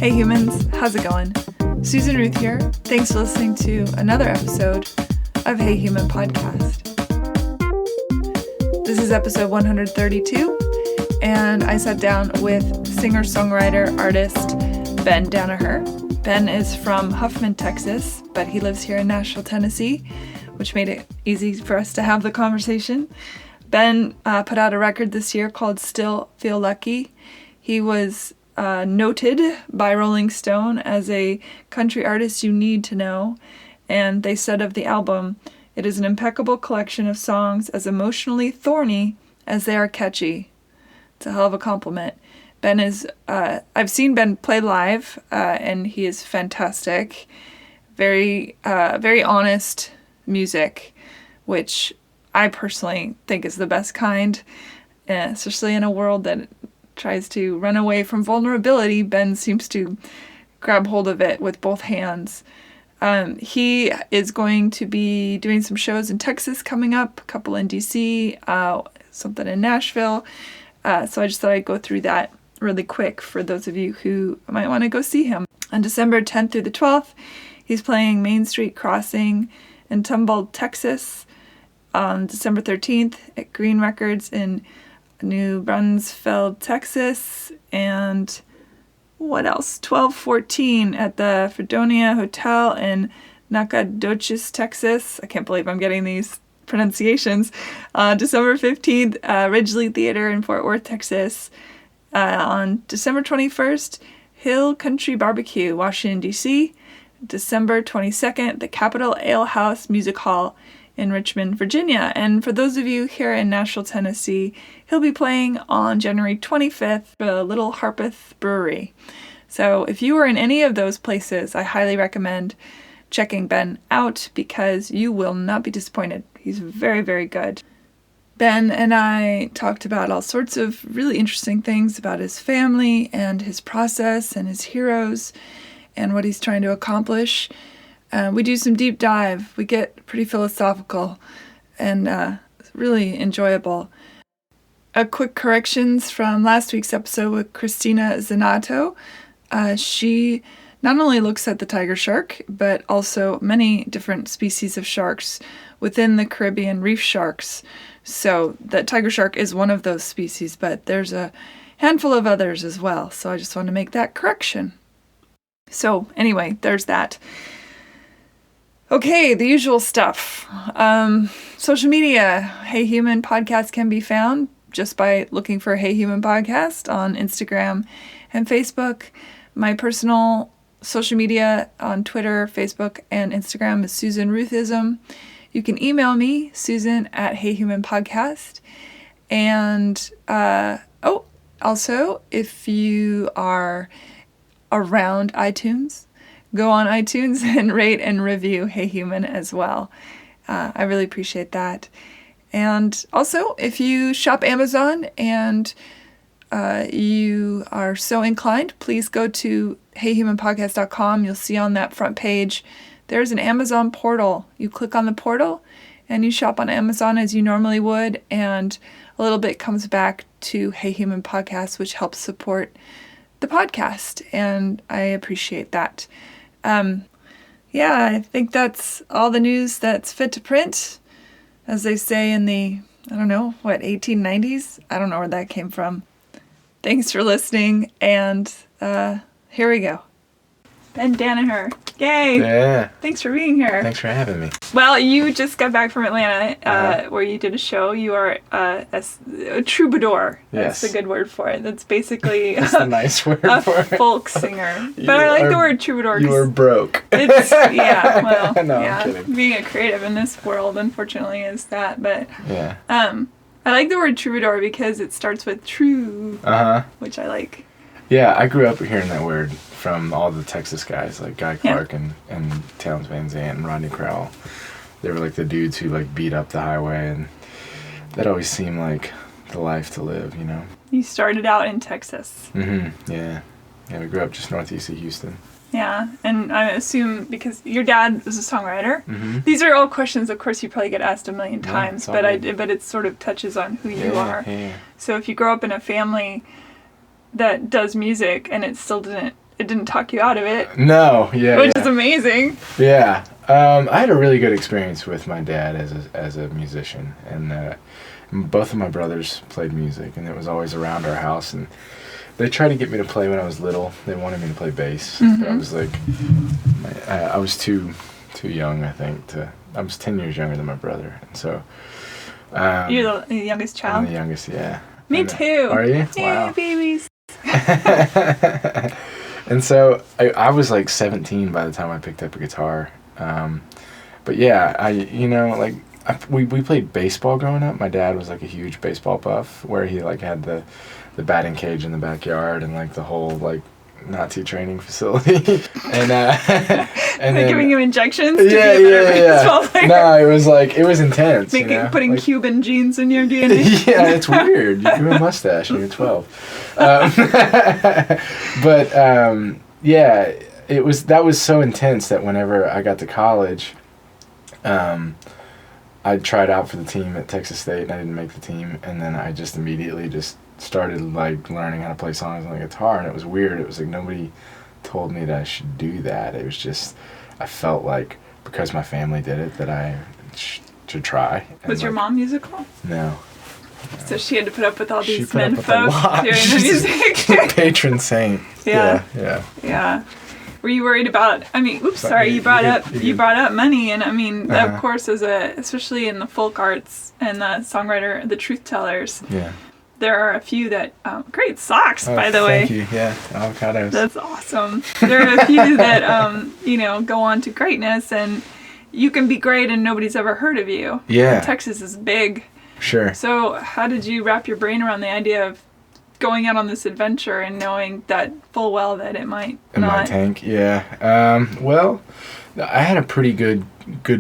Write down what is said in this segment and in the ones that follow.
Hey humans, how's it going? Susan Ruth here. Thanks for listening to another episode of Hey Human Podcast. This is episode 132, and I sat down with singer-songwriter artist Ben Danaher. Ben is from Huffman, Texas, but he lives here in Nashville, Tennessee, which made it easy for us to have the conversation. Ben put out a record this year called Still Feel Lucky. He was noted by Rolling Stone as a country artist you need to know, and they said of the album, it is an impeccable collection of songs as emotionally thorny as they are catchy. It's a hell of a compliment. Ben is, I've seen Ben play live, and he is fantastic. Very honest music, which I personally think is the best kind, especially in a world that tries to run away from vulnerability. Ben seems to grab hold of it with both hands. He is going to be doing some shows in Texas coming up, a couple in DC, something in Nashville. So I just thought I'd go through that really quick for those of you who might want to go see him. On December 10th through the 12th, he's playing Main Street Crossing in Humboldt, Texas. On December 13th at Green Records in New Braunfels, Texas, and what else? 12/14 at the Fredonia Hotel in Nacogdoches, Texas. I can't believe I'm getting these pronunciations. December 15th, Ridgely Theater in Fort Worth, Texas. On December 21st, Hill Country Barbecue, Washington, D.C. December 22nd, the Capitol Ale House Music Hall in Richmond, Virginia. And for those of you here in Nashville, Tennessee, he'll be playing on January 25th at the Little Harpeth Brewery. So if you are in any of those places, I highly recommend checking Ben out because you will not be disappointed. He's very, very good. Ben and I talked about all sorts of really interesting things about his family and his process and his heroes and what he's trying to accomplish. We do some deep dive. We get pretty philosophical and really enjoyable. A quick corrections from last week's episode with Christina Zanato. She not only looks at the tiger shark, but also many different species of sharks within the Caribbean reef sharks. So the tiger shark is one of those species, but there's a handful of others as well. So I just want to make that correction. So anyway, there's that. Okay, the usual stuff. Social media. Hey Human Podcast can be found just by looking for Hey Human Podcast on Instagram and Facebook. My personal social media on Twitter, Facebook, and Instagram is Susan Ruthism. You can email me, Susan at Hey Human Podcast. And also, if you are around iTunes, go on iTunes and rate and review Hey Human as well. I really appreciate that. And also, if you shop Amazon and you are so inclined, please go to heyhumanpodcast.com. You'll see on that front page, there's an Amazon portal. You click on the portal and you shop on Amazon as you normally would, and a little bit comes back to Hey Human Podcast, which helps support the podcast, and I appreciate that. I think that's all the news that's fit to print, as they say in the, 1890s? I don't know where that came from. Thanks for listening, and here we go. Ben Danaher. Yay! Yeah. Thanks for being here. Thanks for having me. Well, you just got back from Atlanta, where you did a show. You are a troubadour. Yes. That's a good word for it. That's basically That's a nice word a for it. folk singer. But I like the word troubadour. You are broke. It's, I'm kidding. Being a creative in this world, unfortunately, is that. But yeah. I like the word troubadour because it starts with true, which I like. Yeah, I grew up hearing that word from all the Texas guys, like Guy Clark and Towns Van Zandt and Rodney Crowell. They were like the dudes who like beat up the highway, and that always seemed like the life to live, you know? You started out in Texas. Mm-hmm, yeah. Yeah, we grew up just northeast of Houston. Yeah, and I assume because your dad was a songwriter. Mm-hmm. These are all questions, of course, you probably get asked a million times, but good. But it sort of touches on who you are. Yeah. So if you grow up in a family that does music and it still didn't it didn't talk you out of it. No, yeah, Which is amazing. Yeah. I had a really good experience with my dad as a musician, and both of my brothers played music, and it was always around our house, and they tried to get me to play when I was little. They wanted me to play bass, but I was like, I was too young, I think. I was 10 years younger than my brother, and so. You're the youngest child? I'm the youngest, yeah. Me too. Are you? Yay, Wow. babies. And so I was like 17 by the time I picked up a guitar. But yeah, we played baseball growing up. My dad was like a huge baseball buff, where he like had the batting cage in the backyard and like the whole like Nazi training facility. And They're giving him injections to yeah, be a better baseball player. No, it was intense. Putting like, Cuban genes in your DNA. Yeah, it's weird. You grew a mustache and you're 12. But yeah, that was so intense that whenever I got to college, I tried out for the team at Texas State and I didn't make the team, and then I just immediately started like learning how to play songs on the guitar, and it was weird. It was like nobody told me that I should do that. It was just I felt like because my family did it that I should try. Was your mom musical? No. So she had to put up with all She these put up men with a folk lot. doing the music. Patron saint. Yeah. Yeah. Were you worried about? I mean, oops, sorry. You brought up money, and I mean, of course, especially in the folk arts and the songwriter, the truth tellers. Yeah. There are a few that great socks, by the way. Thank you. Yeah, avocados. That's awesome. There are a few that go on to greatness, and you can be great and nobody's ever heard of you. Yeah. Texas is big. Sure. So how did you wrap your brain around the idea of going out on this adventure and knowing that full well that it might in not? My tank? Yeah. Well, I had a pretty good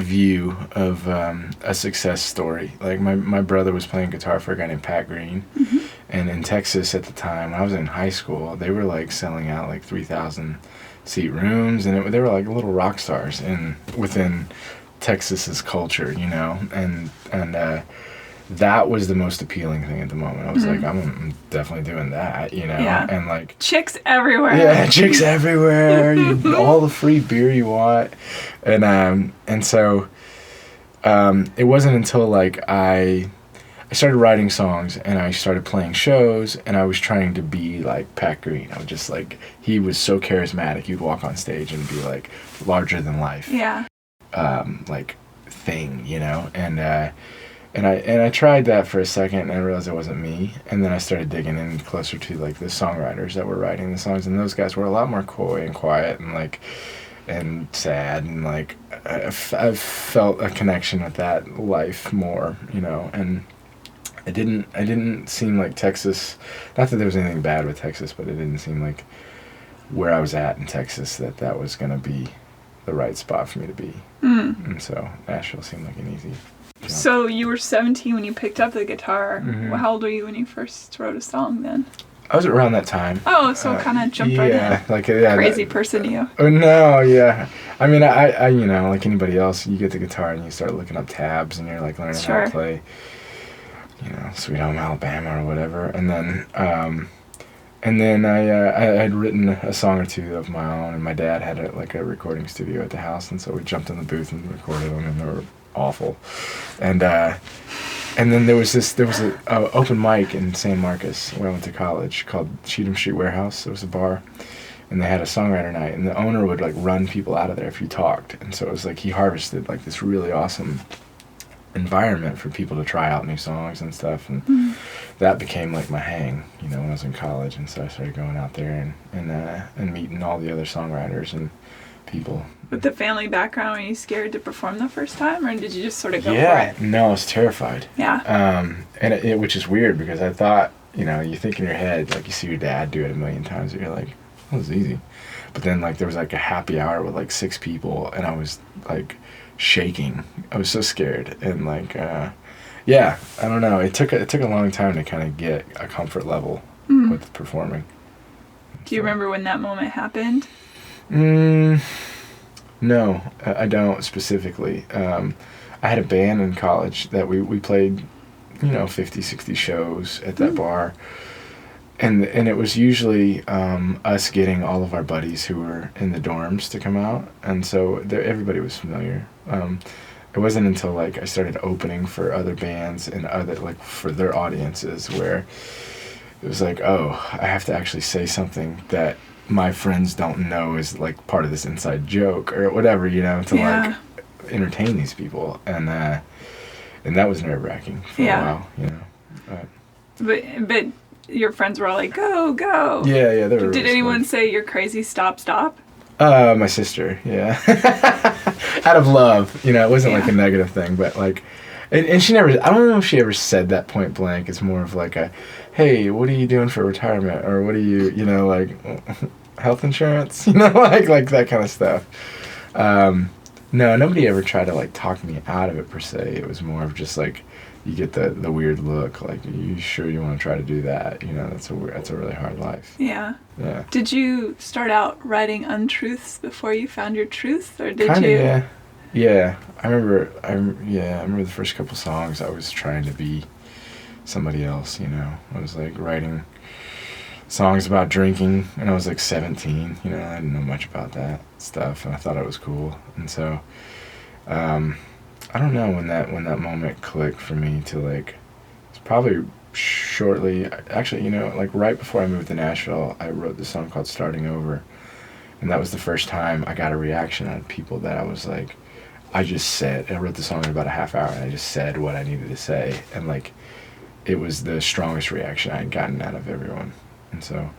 view of a success story. Like my brother was playing guitar for a guy named Pat Green, and in Texas at the time, when I was in high school, they were like selling out like 3,000 seat rooms, and they were like little rock stars within Texas's culture, and that was the most appealing thing at the moment. I was like, I'm definitely doing that, Yeah. and like chicks everywhere. Yeah, chicks everywhere. All the free beer you want, and so it wasn't until like I started writing songs and I started playing shows and I was trying to be like Pat Green. I was just like, he was so charismatic. He'd walk on stage and be like larger than life. Yeah. Like thing, and I tried that for a second and I realized it wasn't me, and then I started digging in closer to like the songwriters that were writing the songs, and those guys were a lot more coy and quiet and sad, and like I've felt a connection with that life more, and it didn't seem like Texas, not that there was anything bad with Texas, but it didn't seem like where I was at in Texas that was going to be the right spot for me to be. And so Nashville seemed like an easy jump. So you were 17 when you picked up the guitar. Mhm. How old were you when you first wrote a song then? I was around that time. Oh, so it kind of jumped right in. Yeah, Crazy person you. Oh no, yeah. I mean, I like anybody else, you get the guitar and you start looking up tabs and you're like learning how to play, Sweet Home Alabama or whatever, and then I had written a song or two of my own, and my dad had a recording studio at the house, and so we jumped in the booth and recorded them, and they were awful, and then there was a open mic in San Marcos where I went to college called Cheatham Street Warehouse. It was a bar, and they had a songwriter night, and the owner would like run people out of there if you talked, and so it was like he harvested like this really awesome environment for people to try out new songs and stuff, and that became like my hang, when I was in college, and so I started going out there and meeting all the other songwriters and people. With the family background, were you scared to perform the first time, or did you just sort of go for it? No, I was terrified. Yeah. And which is weird because I thought, you think in your head, like you see your dad do it a million times, and you're like, oh, it's easy. But then like there was like a happy hour with like 6 people, and I was like shaking. I was so scared, and like I don't know. It took a long time to kind of get a comfort level with performing. Do you remember when that moment happened? No, I don't specifically. I had a band in college that we played, 50, 60 shows at that bar. and it was usually us getting all of our buddies who were in the dorms to come out, and so everybody was familiar. It wasn't until like I started opening for other bands and other like for their audiences where it was like, oh, I have to actually say something that my friends don't know is like part of this inside joke or whatever, you know, to like entertain these people, and that was nerve-wracking for a while, you know. But your friends were all like, go, go. Yeah, they were. Did anyone say you're crazy, stop? My sister, yeah. Out of love, you know, it wasn't like a negative thing, but like, and she never, I don't know if she ever said that point blank. It's more of like a, hey, what are you doing for retirement? Or what are you, you know, like, health insurance? You know, like that kind of stuff. No, nobody ever tried to like talk me out of it per se. It was more of just like, you get the weird look, like, you sure you want to try to do that? You know, that's a really hard life. Yeah. Yeah. Did you start out writing untruths before you found your truth, or did Kinda, you? Yeah. I remember the first couple songs I was trying to be somebody else, you know. I was like writing songs about drinking, and I was like 17, you know, I didn't know much about that stuff, and I thought it was cool. And so, I don't know when that moment clicked for me to like, it's probably shortly, actually, you know, like right before I moved to Nashville, I wrote this song called Starting Over, and that was the first time I got a reaction out of people that I was like, I wrote the song in about a half hour, and I just said what I needed to say, and like, it was the strongest reaction I had gotten out of everyone. And so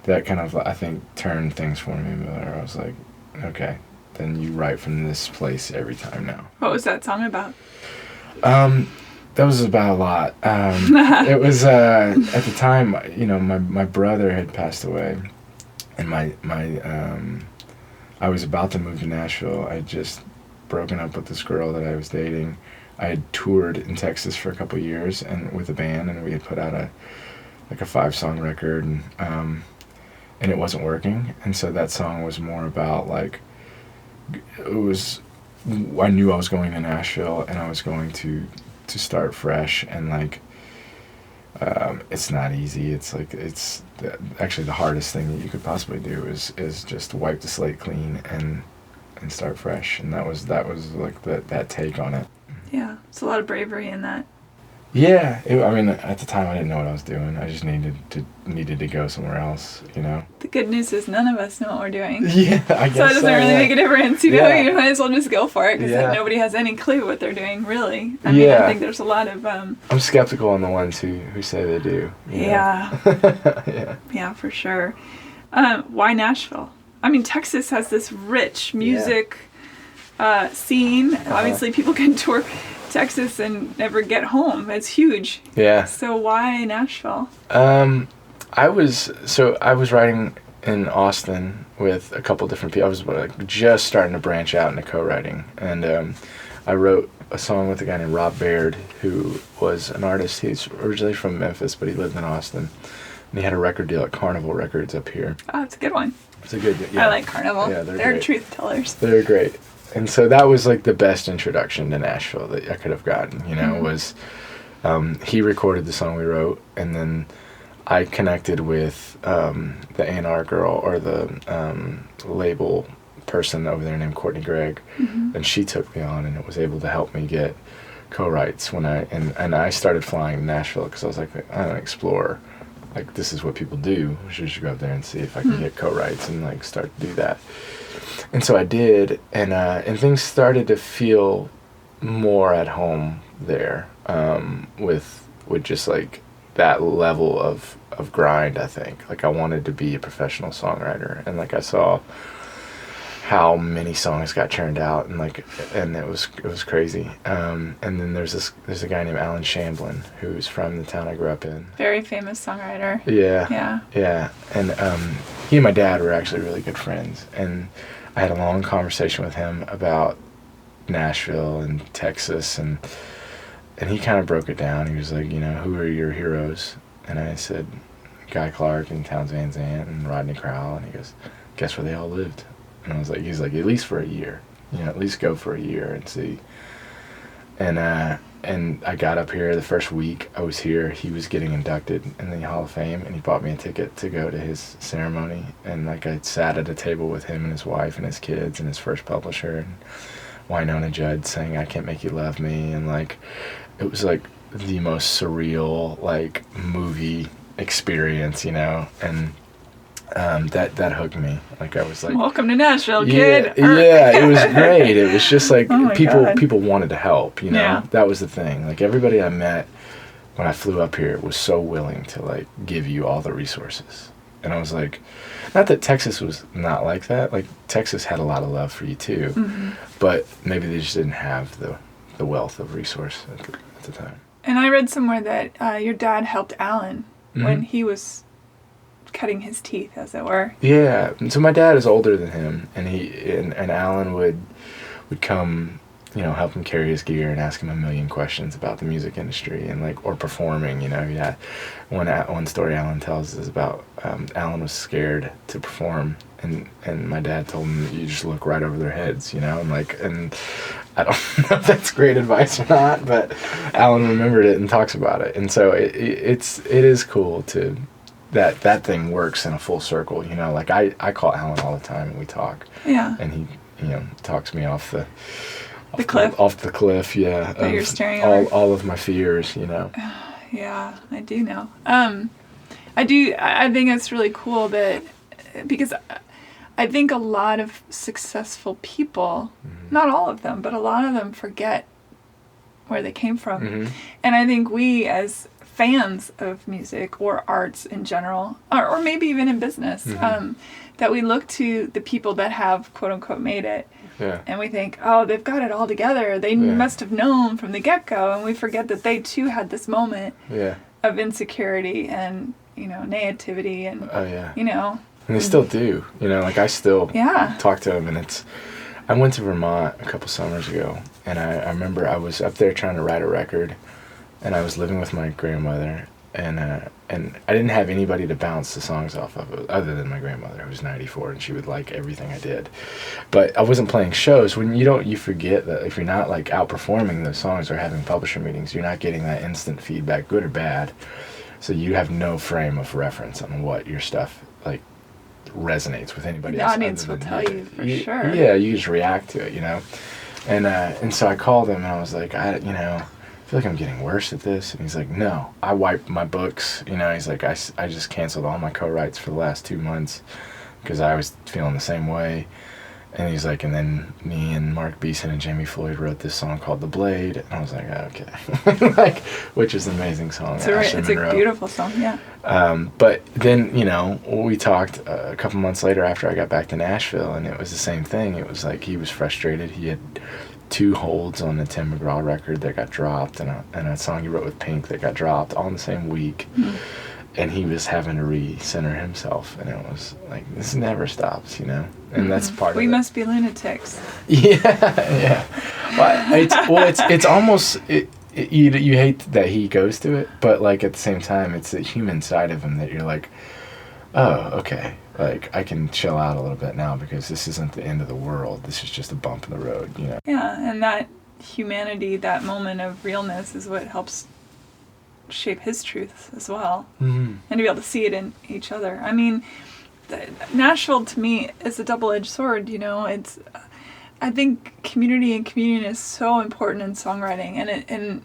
that kind of, I think, turned things for me, where I was like, okay, then you write from this place every time now. What was that song about? That was about a lot. It was, at the time, you know, my brother had passed away, and I was about to move to Nashville. I had just broken up with this girl that I was dating. I had toured in Texas for a couple of years and with a band, and we had put out a 5-song record, and it wasn't working. And so that song was more about like, I knew I was going to Nashville and I was going to start fresh, and like, it's not easy. It's like, actually the hardest thing that you could possibly do is just wipe the slate clean and start fresh. And that was like that take on it. Yeah, it's a lot of bravery in that. Yeah, I mean, at the time I didn't know what I was doing. I just needed to go somewhere else, you know. The good news is none of us know what we're doing. Yeah, I guess so. So it doesn't really make a difference, you know. Yeah. You might as well just go for it, because nobody has any clue what they're doing, really. I mean, I think there's a lot of. I'm skeptical on the ones who say they do. Yeah. Yeah, for sure. Why Nashville? I mean, Texas has this rich music scene. Obviously, people can tour Texas and never get home. It's huge. Yeah. So why Nashville? I was writing in Austin with a couple different people. I was like just starting to branch out into co-writing, and I wrote a song with a guy named Rob Baird, who was an artist. He's originally from Memphis, but he lived in Austin, and he had a record deal at Carnival Records up here. Oh, it's a good one. It's a good. I like Carnival. Yeah, they're truth tellers. They're great. And so that was like the best introduction to Nashville that I could have gotten, you know, was he recorded the song we wrote, and then I connected with the A&R girl, or the label person over there named Courtney Gregg, and she took me on, and it was able to help me get co-writes when I started flying to Nashville, because I was like, I don't explore, like, this is what people do. I should go up there and see if I can get co-writes and like start to do that. And so I did, and things started to feel more at home there, with just like that level of grind. I think like I wanted to be a professional songwriter, and like I saw how many songs got churned out, and it was crazy. And then there's a guy named Alan Shamblin, who's from the town I grew up in. Very famous songwriter. Yeah. And he and my dad were actually really good friends, and I had a long conversation with him about Nashville and Texas, and he kind of broke it down. He was like, you know, who are your heroes? And I said, Guy Clark and Townes Van Zandt and Rodney Crowell. And he goes, guess where they all lived? And I was like, he's like, at least for a year, you know, at least go for a year and see. And and I got up here the first week I was here. He was getting inducted in the Hall of Fame, and he bought me a ticket to go to his ceremony. And like I sat at a table with him and his wife and his kids and his first publisher, and Wynonna Judd saying "I Can't Make You Love Me," and like it was like the most surreal like movie experience, you know, and that hooked me. Like I was like, welcome to Nashville, kid. Yeah, it was great. It was just like Oh people wanted to help, you know. Yeah. That was the thing. Like everybody I met when I flew up here was so willing to like give you all the resources. And I was like, not that Texas was not like that. Like Texas had a lot of love for you too, but maybe they just didn't have the wealth of resource at the time. And I read somewhere that your dad helped Alan when he was cutting his teeth, as it were. Yeah. So my dad is older than him, and and Alan would come, you know, help him carry his gear and ask him a million questions about the music industry and like or performing. You know, yeah. One story Alan tells is about Alan was scared to perform, and my dad told him you just look right over their heads, you know, and I don't know if that's great advice or not, but Alan remembered it and talks about it, and so it is cool to. That thing works in a full circle, you know. Like I call Alan all the time and we talk. Yeah. And he, you know, talks me off the cliff. Off the cliff, yeah. That you're staring over. All of my fears, you know. Yeah, I do know. I think it's really cool that because I think a lot of successful people, not all of them, but a lot of them forget where they came from. And I think we as fans of music or arts in general, or maybe even in business, that we look to the people that have quote unquote made it. Yeah. And we think, oh, they've got it all together. They must have known from the get-go. And we forget that they too had this moment of insecurity and, you know, naivety and, you know. And they still do, you know, like I still talk to them, and I went to Vermont a couple summers ago, and I remember I was up there trying to write a record, and I was living with my grandmother, and I didn't have anybody to bounce the songs off of other than my grandmother, who was 94, and she would like everything I did. But I wasn't playing shows. When you forget that if you're not like outperforming those songs or having publisher meetings, you're not getting that instant feedback, good or bad. So you have no frame of reference on what your stuff like resonates with anybody else. The audience will tell you for sure. Yeah, you just react to it, you know. And so I called him and I was like, I feel like I'm getting worse at this. And he's like, no, I wiped my books. You know, he's like, I just canceled all my co-writes for the last 2 months because I was feeling the same way. And he's like, and then me and Mark Beeson and Jamie Floyd wrote this song called The Blade. And I was like, okay. Like, which is an amazing song. It's a beautiful song, yeah. But then, you know, we talked a couple months later after I got back to Nashville, and it was the same thing. It was like he was frustrated. He had 2 holds on the Tim McGraw record that got dropped, and a song he wrote with Pink that got dropped all in the same week. And he was having to recenter himself, and it was like, this never stops, you know? And that's part of it. We must be lunatics. Yeah. It's almost, you hate that he goes to it, but like at the same time, it's the human side of him that you're like, oh, okay. Like, I can chill out a little bit now because this isn't the end of the world. This is just a bump in the road, you know? Yeah, and that humanity, that moment of realness is what helps shape his truth as well. And to be able to see it in each other. I mean, Nashville to me is a double-edged sword, you know. It's, I think community and communion is so important in songwriting, and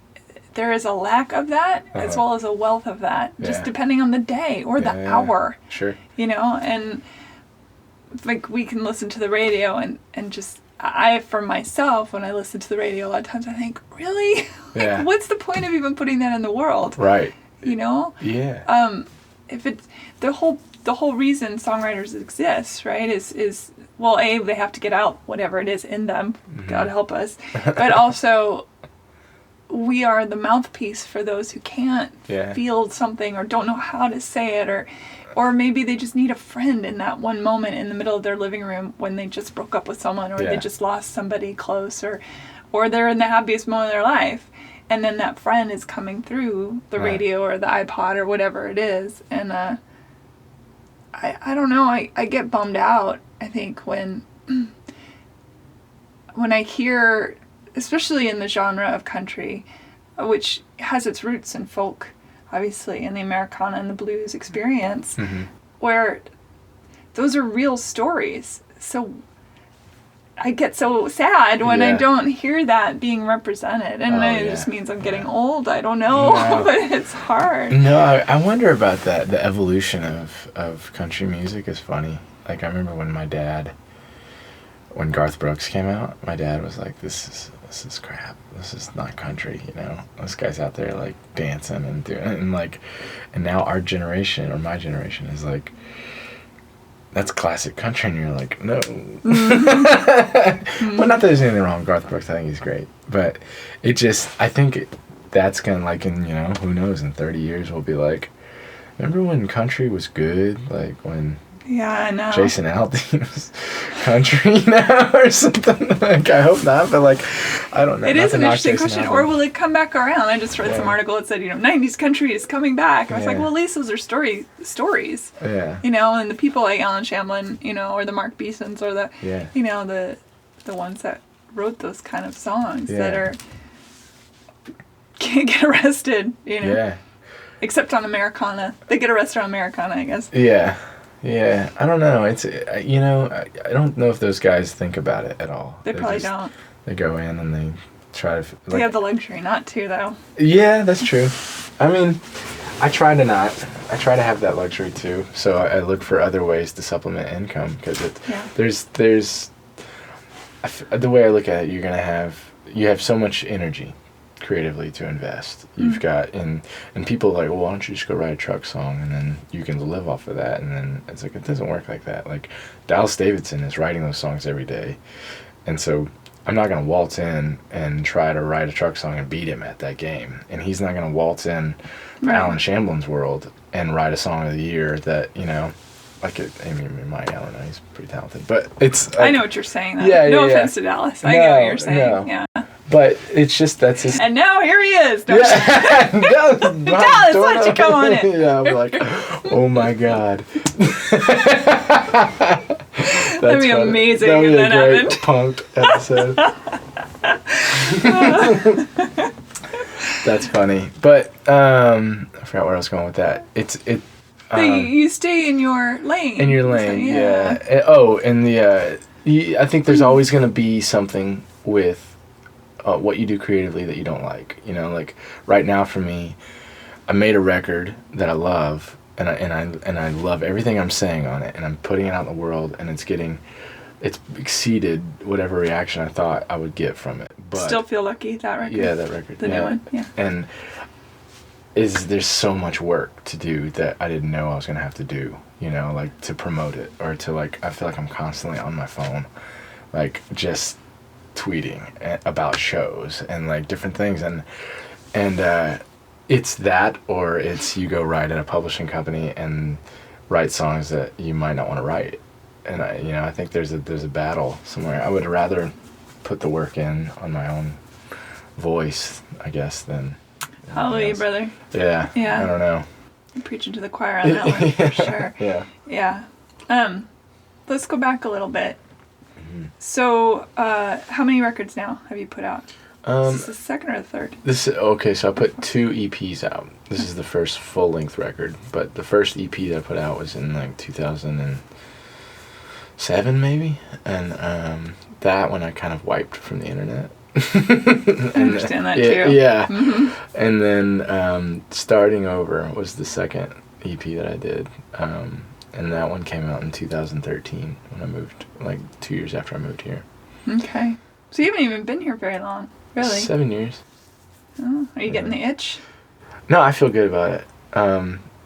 there is a lack of that as well as a wealth of that, just depending on the day or the hour. Sure. You know, and like we can listen to the radio and just, I, for myself, when I listen to the radio, a lot of times I think, really? Like, what's the point of even putting that in the world? Right. You know? Yeah. If it's the whole reason songwriters exist, right, is well, they have to get out whatever it is in them. God help us. But also, we are the mouthpiece for those who can't feel something or don't know how to say it, or maybe they just need a friend in that one moment in the middle of their living room when they just broke up with someone, or they just lost somebody close, or they're in the happiest moment of their life, and then that friend is coming through the radio or the iPod or whatever it is, and I don't know, I get bummed out, I think, when I hear, especially in the genre of country, which has its roots in folk, obviously, in the Americana and the blues experience, where those are real stories. So I get so sad when I don't hear that being represented. And it just means I'm getting old. I don't know. No. But it's hard. No, I wonder about that. The evolution of country music is funny. Like, I remember when Garth Brooks came out, my dad was like, this is crap. This is not country, you know? This guy's out there, like, dancing and doing it. And now our generation, or my generation, is like, that's classic country, and you're like, no. Well, not that there's anything wrong with Garth Brooks. I think he's great. But I think that's going to, like, in, you know, who knows, in 30 years we'll be like, remember when country was good? Like, when I know. Jason Aldean was country now or something? Like, I hope not, but, like, I don't know. It is an interesting question. Or will it come back around? I just read some article that said, 90s country is coming back. And I was like, well, at least those are stories. Yeah. You know, and the people like Alan Shamlin, or the Mark Beesons, or the, the ones that wrote those kind of songs that can't get arrested, Yeah. Except on Americana. They get arrested on Americana, I guess. Yeah. Yeah, I don't know. It's I don't know if those guys think about it at all. They probably don't. They go in and they try to. They have the luxury not to, though. Yeah, that's true. I mean, I try to not. I try to have that luxury too. So I look for other ways to supplement income because there's the way I look at it, you have so much energy creatively to invest. You've got and people are like, well, why don't you just go write a truck song and then you can live off of that? And then it's like, it doesn't work like that. Like, Dallas Davidson is writing those songs every day, and so I'm not going to waltz in and try to write a truck song and beat him at that game, and he's not going to waltz in Alan Shamblin's world and write a song of the year that like it. I mean, I don't know, he's pretty talented, but it's I know what you're saying, though. No offense to Dallas. I get what you're saying. Yeah. But it's just, that's his... And now here he is. Dallas, why don't you come on in? Yeah, I'm like, oh my God. That'd be amazing if that happened. Punk episode. That's funny. But, I forgot where I was going with that. You stay in your lane. In your lane, yeah. I think there's always going to be something with what you do creatively that you don't like. Like right now for me, I made a record that I love, and I love everything I'm saying on it, and I'm putting it out in the world, and it's exceeded whatever reaction I thought I would get from it. But still feel lucky, that record? Yeah, that record. The new one, yeah. And there's so much work to do that I didn't know I was gonna have to do, like to promote it, or to I feel like I'm constantly on my phone, like just tweeting about shows and like different things, and it's that, or it's you go write at a publishing company and write songs that you might not want to write, and I think there's a battle somewhere. I would rather put the work in on my own voice, I guess, than hallelujah, brother. Yeah. I don't know. I'm preaching to the choir on that one for sure. Yeah. Let's go back a little bit. So, how many records now have you put out? Is this the second or the third? So I put 2 EPs out. This is the first full-length record, but the first EP that I put out was in like 2007 maybe, and that one I kind of wiped from the internet. I understand that too. Yeah. Mm-hmm. And then Starting Over was the second EP that I did. And that one came out in 2013 when I moved, like 2 years after I moved here. Okay. So you haven't even been here very long, really? 7 years. Oh, are you getting the itch? No, I feel good about it.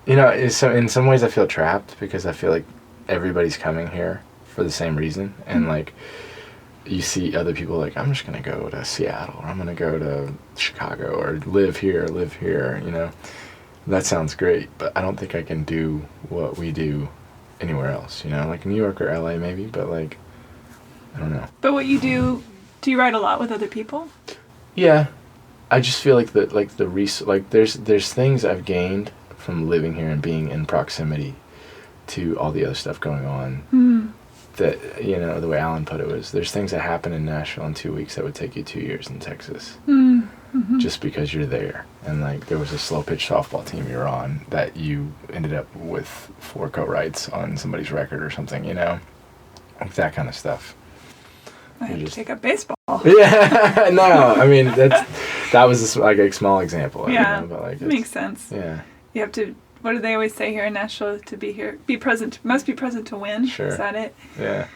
In some ways I feel trapped because I feel like everybody's coming here for the same reason. And like, you see other people like, I'm just going to go to Seattle, or I'm going to go to Chicago, or live here. That sounds great, but I don't think I can do what we do anywhere else, like New York or LA maybe, but like, I don't know. But what you do you write a lot with other people? Yeah. I just feel like there's things I've gained from living here and being in proximity to all the other stuff going on. That, the way Alan put it was, there's things that happen in Nashville in 2 weeks that would take you 2 years in Texas. just because you're there. And like there was a slow pitch softball team you're on that you ended up with 4 co-writes on somebody's record or something, you know, like that kind of stuff. I have to take up baseball. Yeah, no, I mean that was like a small example. Yeah, you know, but like makes sense. Yeah, you have to. What do they always say here in Nashville? To be here, be present. Must be present to win. Sure. Is that it? Yeah.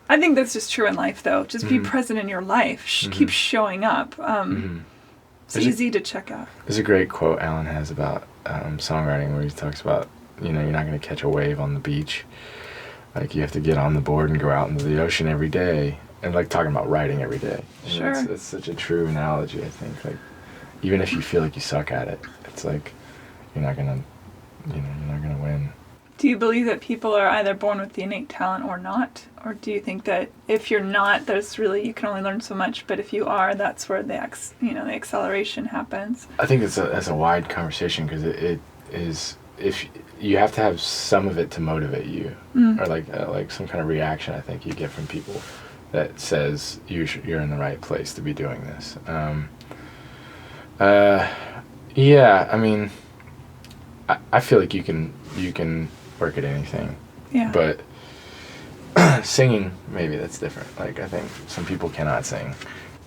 I think that's just true in life, though. Just be present in your life. Keep showing up. It's easy to check out. There's a great quote Alan has about songwriting where he talks about, you know, you're not going to catch a wave on the beach. Like, you have to get on the board and go out into the ocean every day. And, like, talking about writing every day. Sure. It's such a true analogy, I think. Like, even if you feel like you suck at it, it's like, you're not going to win. Do you believe that people are either born with the innate talent or not? Or do you think that if you're not, there's really, you can only learn so much, but if you are, that's where the acceleration happens? I think that's a wide conversation because it is, if you have to have some of it to motivate you, or like some kind of reaction I think you get from people that says you're in the right place to be doing this. Yeah, I mean, I feel like you can work at anything. Yeah. But singing, maybe that's different. Like, I think some people cannot sing.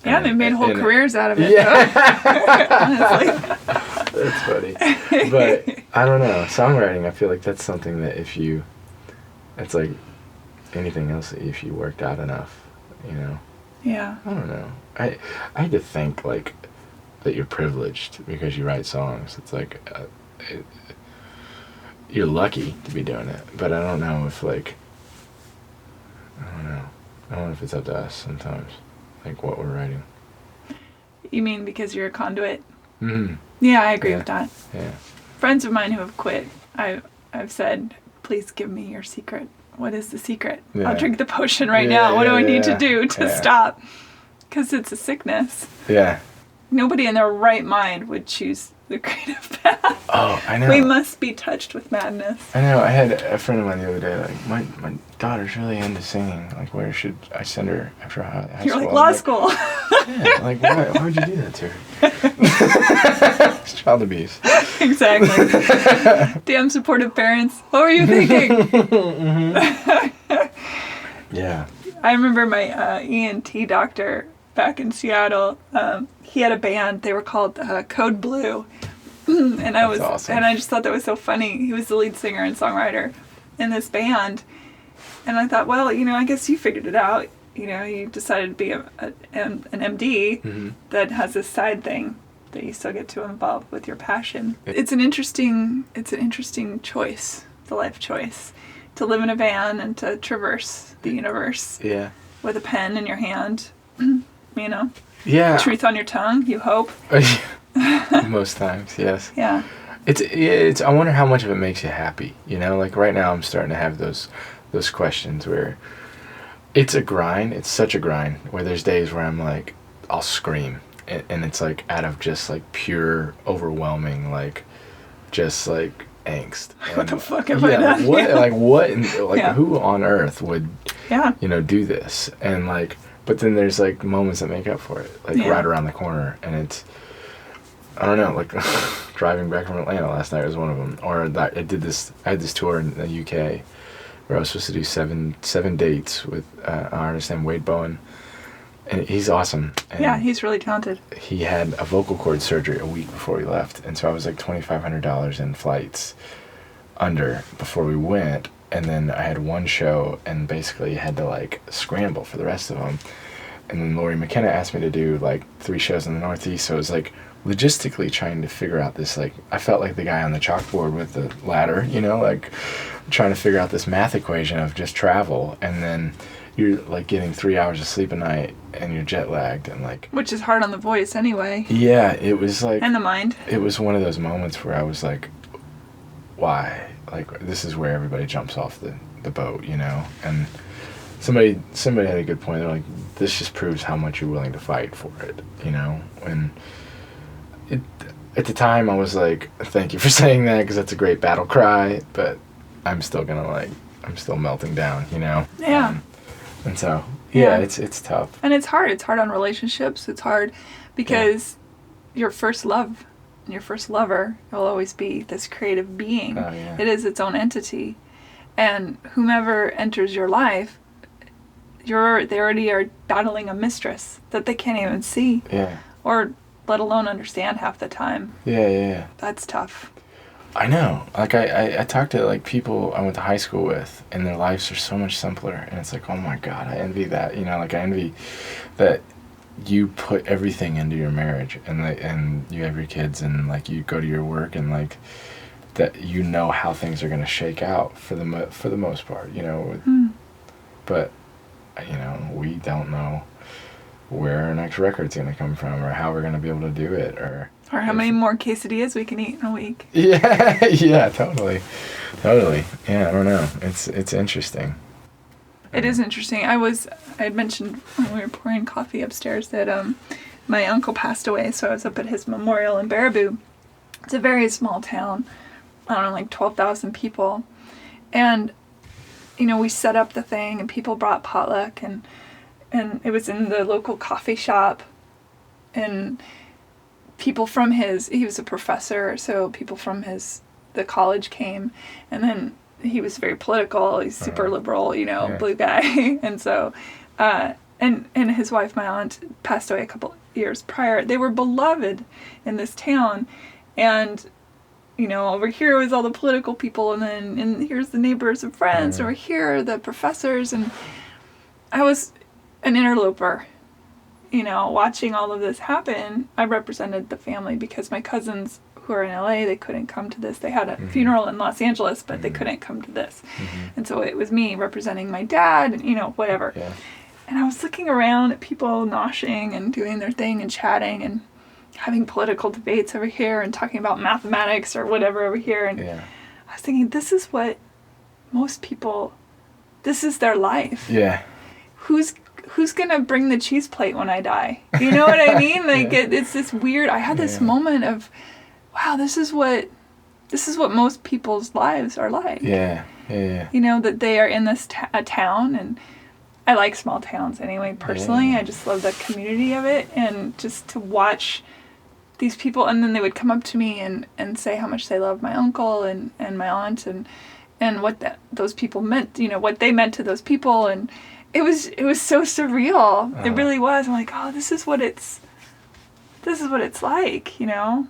Yeah, they've made whole careers out of it. Yeah. That's funny. But I don't know. Songwriting, I feel like that's something that it's like anything else, if you worked out enough, you know? Yeah. I don't know. I had to think, like, that you're privileged because you write songs. It's like, you're lucky to be doing it, but I don't know if, like, I don't know if it's up to us sometimes, like what we're writing. You mean because you're a conduit? Mm-hmm. Yeah, I agree with that. Yeah. Friends of mine who have quit, I've said, please give me your secret. What is the secret? Yeah. I'll drink the potion right now. What do I need to do to stop? Because it's a sickness. Yeah. Nobody in their right mind would choose the creative path. Oh, I know. We must be touched with madness. I know. I had a friend of mine the other day, like, my daughter's really into singing. Like, where should I send her after high school? You're like, law school. Yeah, like, why would you do that to her? It's child abuse. Exactly. Damn supportive parents. What were you thinking? Yeah. I remember my ENT doctor back in Seattle. He had a band. They were called Code Blue. And awesome. And I just thought that was so funny. He was the lead singer and songwriter in this band. And I thought, well, I guess you figured it out. You decided to be an MD that has this side thing that you still get to involve with your passion. It's an interesting choice, the life choice, to live in a van and to traverse the universe. Yeah. With a pen in your hand, Yeah. Truth on your tongue, you hope. Most times, yes. Yeah. It's. I wonder how much of it makes you happy. Like right now, I'm starting to have those questions where it's a grind. It's such a grind. Where there's days where I'm like, I'll scream, and it's like out of just like pure overwhelming, like, just like angst. And, what the fuck am I not? Who on earth would, do this? And like, but then there's like moments that make up for it, like right around the corner, and it's. I don't know, like driving back from Atlanta last night was one of them. Or I had this tour in the UK where I was supposed to do seven dates with an artist named Wade Bowen, and he's awesome. And he's really talented. He had a vocal cord surgery a week before we left, and so I was like $2,500 in flights under before we went, and then I had one show and basically had to like scramble for the rest of them. And then Lori McKenna asked me to do like 3 shows in the Northeast, so it was like logistically trying to figure out this, like, I felt like the guy on the chalkboard with the ladder, like trying to figure out this math equation of just travel, and then you're like getting 3 hours of sleep a night and you're jet lagged, and like, which is hard on the voice anyway. Yeah, it was like, and the mind. It was one of those moments where I was like, why? Like, this is where everybody jumps off the boat, and somebody had a good point. They're like, this just proves how much you're willing to fight for it, and at the time, I was like, thank you for saying that, because that's a great battle cry, but I'm still I'm still melting down, Yeah. And so, it's tough. And it's hard. It's hard on relationships. It's hard because, your first love and your first lover will always be this creative being. Oh, yeah. It is its own entity. And whomever enters your life, they already are battling a mistress that they can't even see. Yeah. Or let alone understand half the time. Yeah. That's tough. I know. Like, I talk to, like, people I went to high school with, and their lives are so much simpler. And it's like, oh, my God, I envy that. You know, like, I envy that you put everything into your marriage, and you have your kids, and, like, you go to your work, and, like, that you know how things are going to shake out for the most part, you know. But, you know, we don't know where our next record's going to come from, or how we're going to be able to do it, or how many more quesadillas we can eat in a week. Yeah, totally. Yeah, I don't know. It's interesting. It is interesting. I had mentioned when we were pouring coffee upstairs that my uncle passed away, so I was up at his memorial in Baraboo. It's a very small town. I don't know, like 12,000 people. And, you know, we set up the thing, and people brought potluck, and it was in the local coffee shop, and people from he was a professor, so people from the college came, and then he was very political, he's super liberal, you know, blue guy, and so, and his wife, my aunt, passed away a couple years prior. They were beloved in this town, and, you know, over here was all the political people, and here's the neighbors and friends, over here are the professors, and I was an interloper. You know, watching all of this happen, I represented the family because my cousins who are in LA, they couldn't come to this. They had a funeral in Los Angeles, but they couldn't come to this. And so it was me representing my dad, and, you know, whatever. Yeah. And I was looking around at people noshing and doing their thing and chatting and having political debates over here and talking about mathematics or whatever over here. And I was thinking, this is what most people, this is their life. Yeah. Who's going to bring the cheese plate when I die? You know what I mean? Like, it's this weird, I had this moment of, wow, this is what most people's lives are like. Yeah. You know, that they are in this town, and I like small towns anyway, personally. I just love the community of it, and just to watch these people, and then they would come up to me and say how much they love my uncle and my aunt, and what those people meant, you know, what they meant to those people, and it was so surreal. It really was. I'm like, oh, this is what it's like, you know.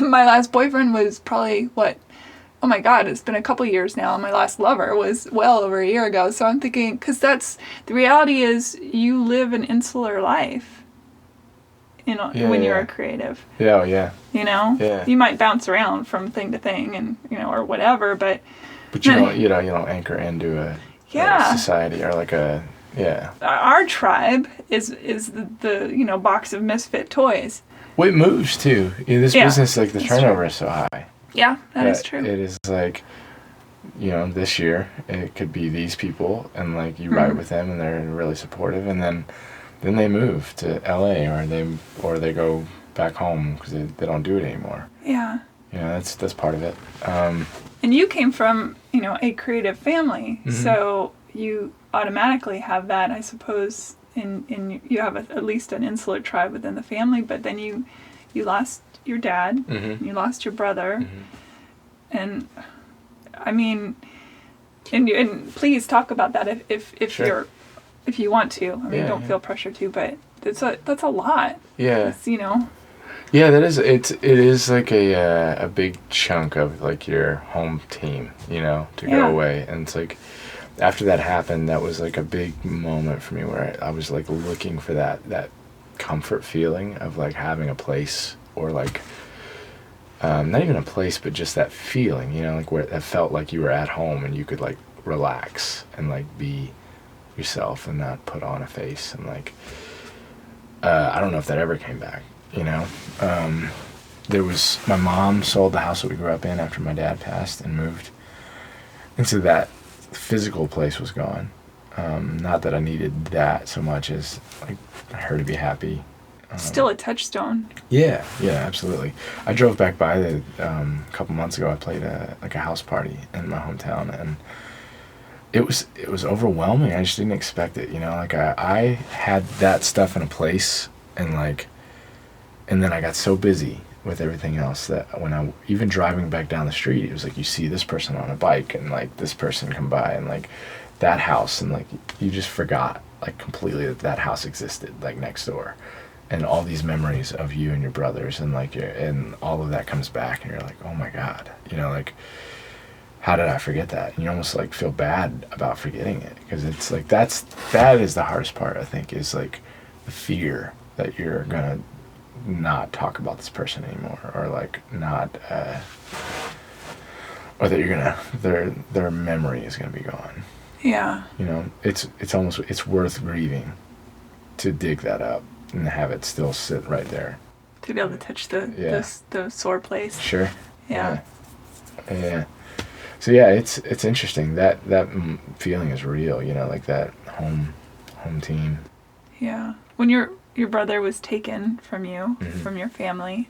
My last boyfriend was probably oh my God, it's been a couple years now. My last lover was well over a year ago. So I'm thinking, because that's the reality is you live an insular life, you know, when you're a creative. Yeah. You know, you might bounce around from thing to thing, and, you know, or whatever, but you don't anchor into a society or like a Our tribe is the you know, box of misfit toys. Well, it moves too. In this business, like, the turnover is so high. Yeah, that is true. It is like, you know, this year it could be these people, and, like, you write with them, and they're really supportive, and then they move to LA, or they go back home because they don't do it anymore. Yeah. You know, that's part of it. And you came from, you know, a creative family, so you automatically have that, I suppose. In you have at least an insular tribe within the family, but then you lost your dad, you lost your brother, and I mean, and please talk about that if sure. if you want to. I mean, don't feel pressure to, but that's a lot. Yeah. It's, you know. Yeah, that is. It is like a big chunk of, like, your home team, you know, to go away, and it's like, after that happened, that was, like, a big moment for me where I was, like, looking for that comfort feeling of, like, having a place, or, like, not even a place, but just that feeling, you know, like, where it felt like you were at home and you could, like, relax and, like, be yourself and not put on a face, and, like, I don't know if that ever came back, you know. My mom sold the house that we grew up in after my dad passed and moved, and so that physical place was gone. Not that I needed that so much as, like, her to be happy. Still a touchstone. Yeah, absolutely. I drove back by a couple months ago. I played a house party in my hometown, and it was overwhelming. I just didn't expect it, you know. Like, I had that stuff in a place, and, like, And then I got so busy with everything else that when I, even driving back down the street, it was like you see this person on a bike and like this person come by and like that house, and like you just forgot like completely that house existed like next door, and all these memories of you and your brothers, and like and all of that comes back, and you're like, oh my God, you know, like how did I forget that? And you almost like feel bad about forgetting it, because it's like that is the hardest part, I think, is like the fear that you're gonna not talk about this person anymore, or like not or that you're gonna their memory is gonna be gone. Yeah. You know, it's almost, it's worth grieving to dig that up and have it still sit right there, To be able to touch the sore place. Sure. Yeah. Yeah. So yeah, it's interesting, that feeling is real, you know, like that home team. Yeah. When your brother was taken from you, Mm-hmm. from your family,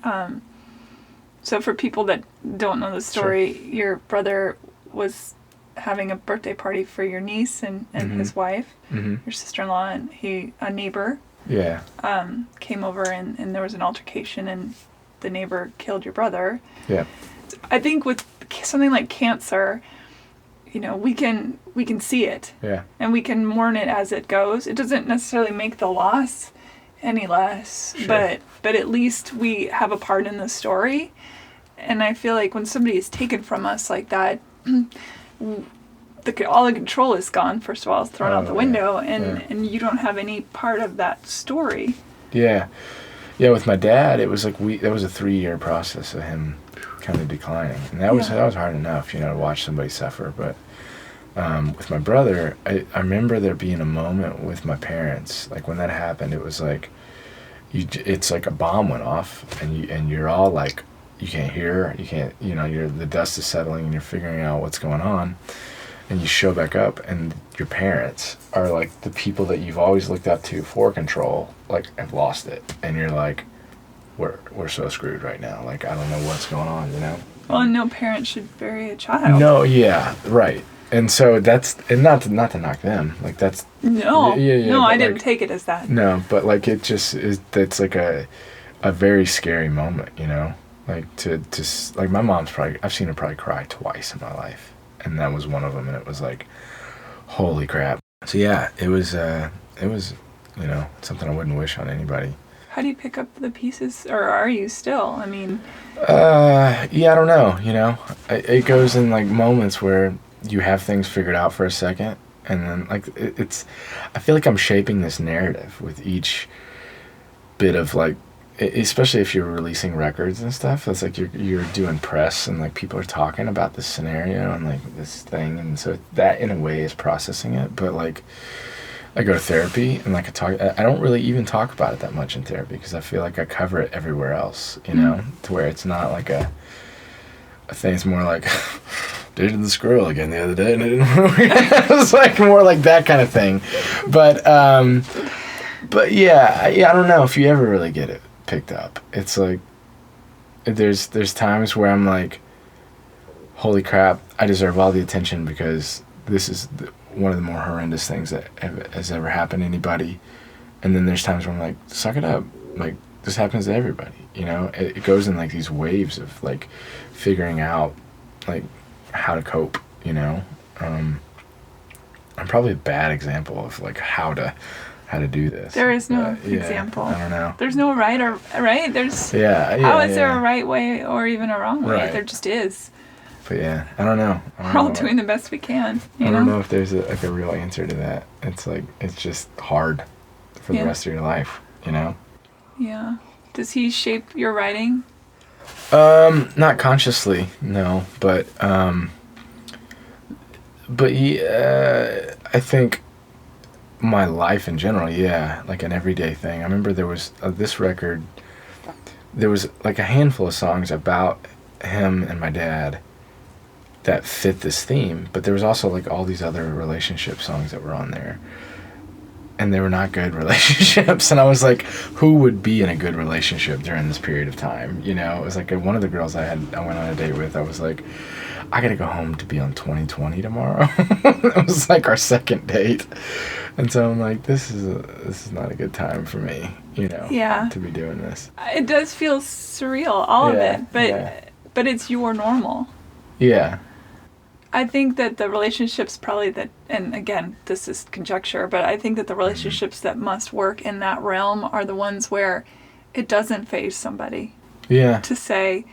so for people that don't know the story, Sure. your brother was having a birthday party for your niece and Mm-hmm. his wife, Mm-hmm. your sister-in-law, and a neighbor Yeah. came over and there was an altercation and the neighbor killed your brother. Yeah. I think with something like cancer, you know, we can see it. Yeah. And we can mourn it as it goes. It doesn't necessarily make the loss any less, Sure. but at least we have a part in the story. And I feel like when somebody is taken from us like that, all the control is gone. First of all, it's thrown out the window, and you don't have any part of that story. Yeah. Yeah, with my dad, it was like that was a 3-year process of him kind of declining, and that was hard enough, you know, to watch somebody suffer. But with my brother, I remember there being a moment with my parents, like when that happened, it was like it's like a bomb went off, and you're all like, you can't hear, you can't, you know, the dust is settling, and you're figuring out what's going on, and you show back up, and your parents are like the people that you've always looked up to for control, like have lost it, and you're like, we're so screwed right now. Like, I don't know what's going on, you know? Well, no parent should bury a child. No, yeah, right. And so that's, and not to knock them, like that's... No, no, I didn't like, take it as that. No, but like it just is, that's like a very scary moment, you know? Like like my mom's I've seen her probably cry twice in my life. And that was one of them, and it was like, holy crap. So yeah, it was, you know, something I wouldn't wish on anybody. How do you pick up the pieces, or are you still? I mean... Yeah, I don't know, you know? It goes in, like, moments where you have things figured out for a second, and then, like, I feel like I'm shaping this narrative with each bit of, like, especially if you're releasing records and stuff. It's like you're doing press, and, like, people are talking about this scenario and, like, this thing, and so that, in a way, is processing it, but, like... I go to therapy, and like I don't really even talk about it that much in therapy, because I feel like I cover it everywhere else, you know, to where it's not like a thing. It's more like, dated the squirrel again the other day, and I didn't it was like more like that kind of thing. But yeah, I don't know if you ever really get it picked up. It's like there's times where I'm like, holy crap, I deserve all the attention, because this is one of the more horrendous things that has ever happened to anybody. And then there's times where I'm like, suck it up, like, this happens to everybody, you know? It goes in like these waves of like figuring out like how to cope, you know? I'm probably a bad example of like how to do this. There is no example. I don't know. There's no right or right. There's how is there a right way or even a wrong way? Right. There just is. But yeah, I don't know. We're all doing the best we can. I don't know if there's a real answer to that. It's like, it's just hard for the rest of your life, you know? Yeah. Does he shape your writing? Not consciously, no, but he, I think my life in general, yeah, like an everyday thing. I remember there was this record, there was like a handful of songs about him and my dad that fit this theme, but there was also like all these other relationship songs that were on there. and they were not good relationships. And I was like, who would be in a good relationship during this period of time? You know, it was like one of the girls I went on a date with, I was like, I gotta go home to be on 2020 tomorrow. It was like our second date. And so I'm like, this is not a good time for me, you know, to be doing this. It does feel surreal, all of it, but it's your normal. Yeah. I think that the relationships probably that, and again, this is conjecture, but I think that the relationships that must work in that realm are the ones where it doesn't faze somebody. Yeah. To say,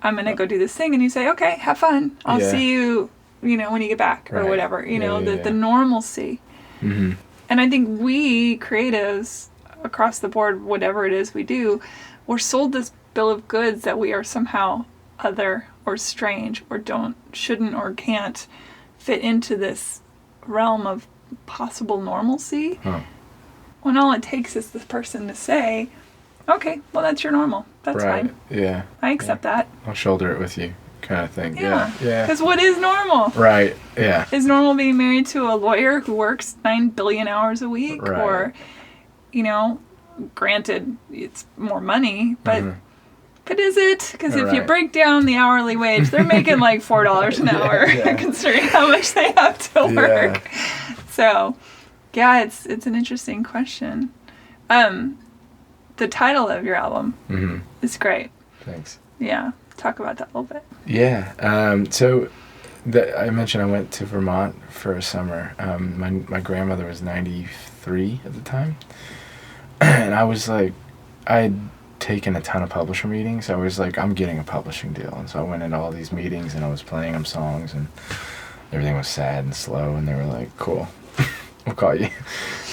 I'm going to go do this thing, and you say, okay, have fun. I'll see you, you know, when you get back, or whatever, you know, the normalcy. Mm-hmm. And I think we creatives across the board, whatever it is we do, we're sold this bill of goods that we are somehow other or strange or shouldn't or can't fit into this realm of possible normalcy. Huh. When all it takes is the person to say, okay, well, that's your normal. That's fine. Yeah. I accept that. I'll shoulder it with you, kind of thing. Yeah. Yeah. Because what is normal? Right. Yeah. Is normal being married to a lawyer who works 9 billion hours a week? Right. Or, you know, granted, it's more money, but but is it? Because if you break down the hourly wage, they're making like $4 an hour, considering how much they have to work. So, yeah, it's an interesting question. The title of your album is great. Thanks. Yeah, talk about that a little bit. Yeah. So, I mentioned I went to Vermont for a summer. My grandmother was 93 at the time, and I was like, I'd taken a ton of publisher meetings. I was like, I'm getting a publishing deal. And so I went into all these meetings and I was playing them songs and everything was sad and slow, and they were like, cool, we'll call you.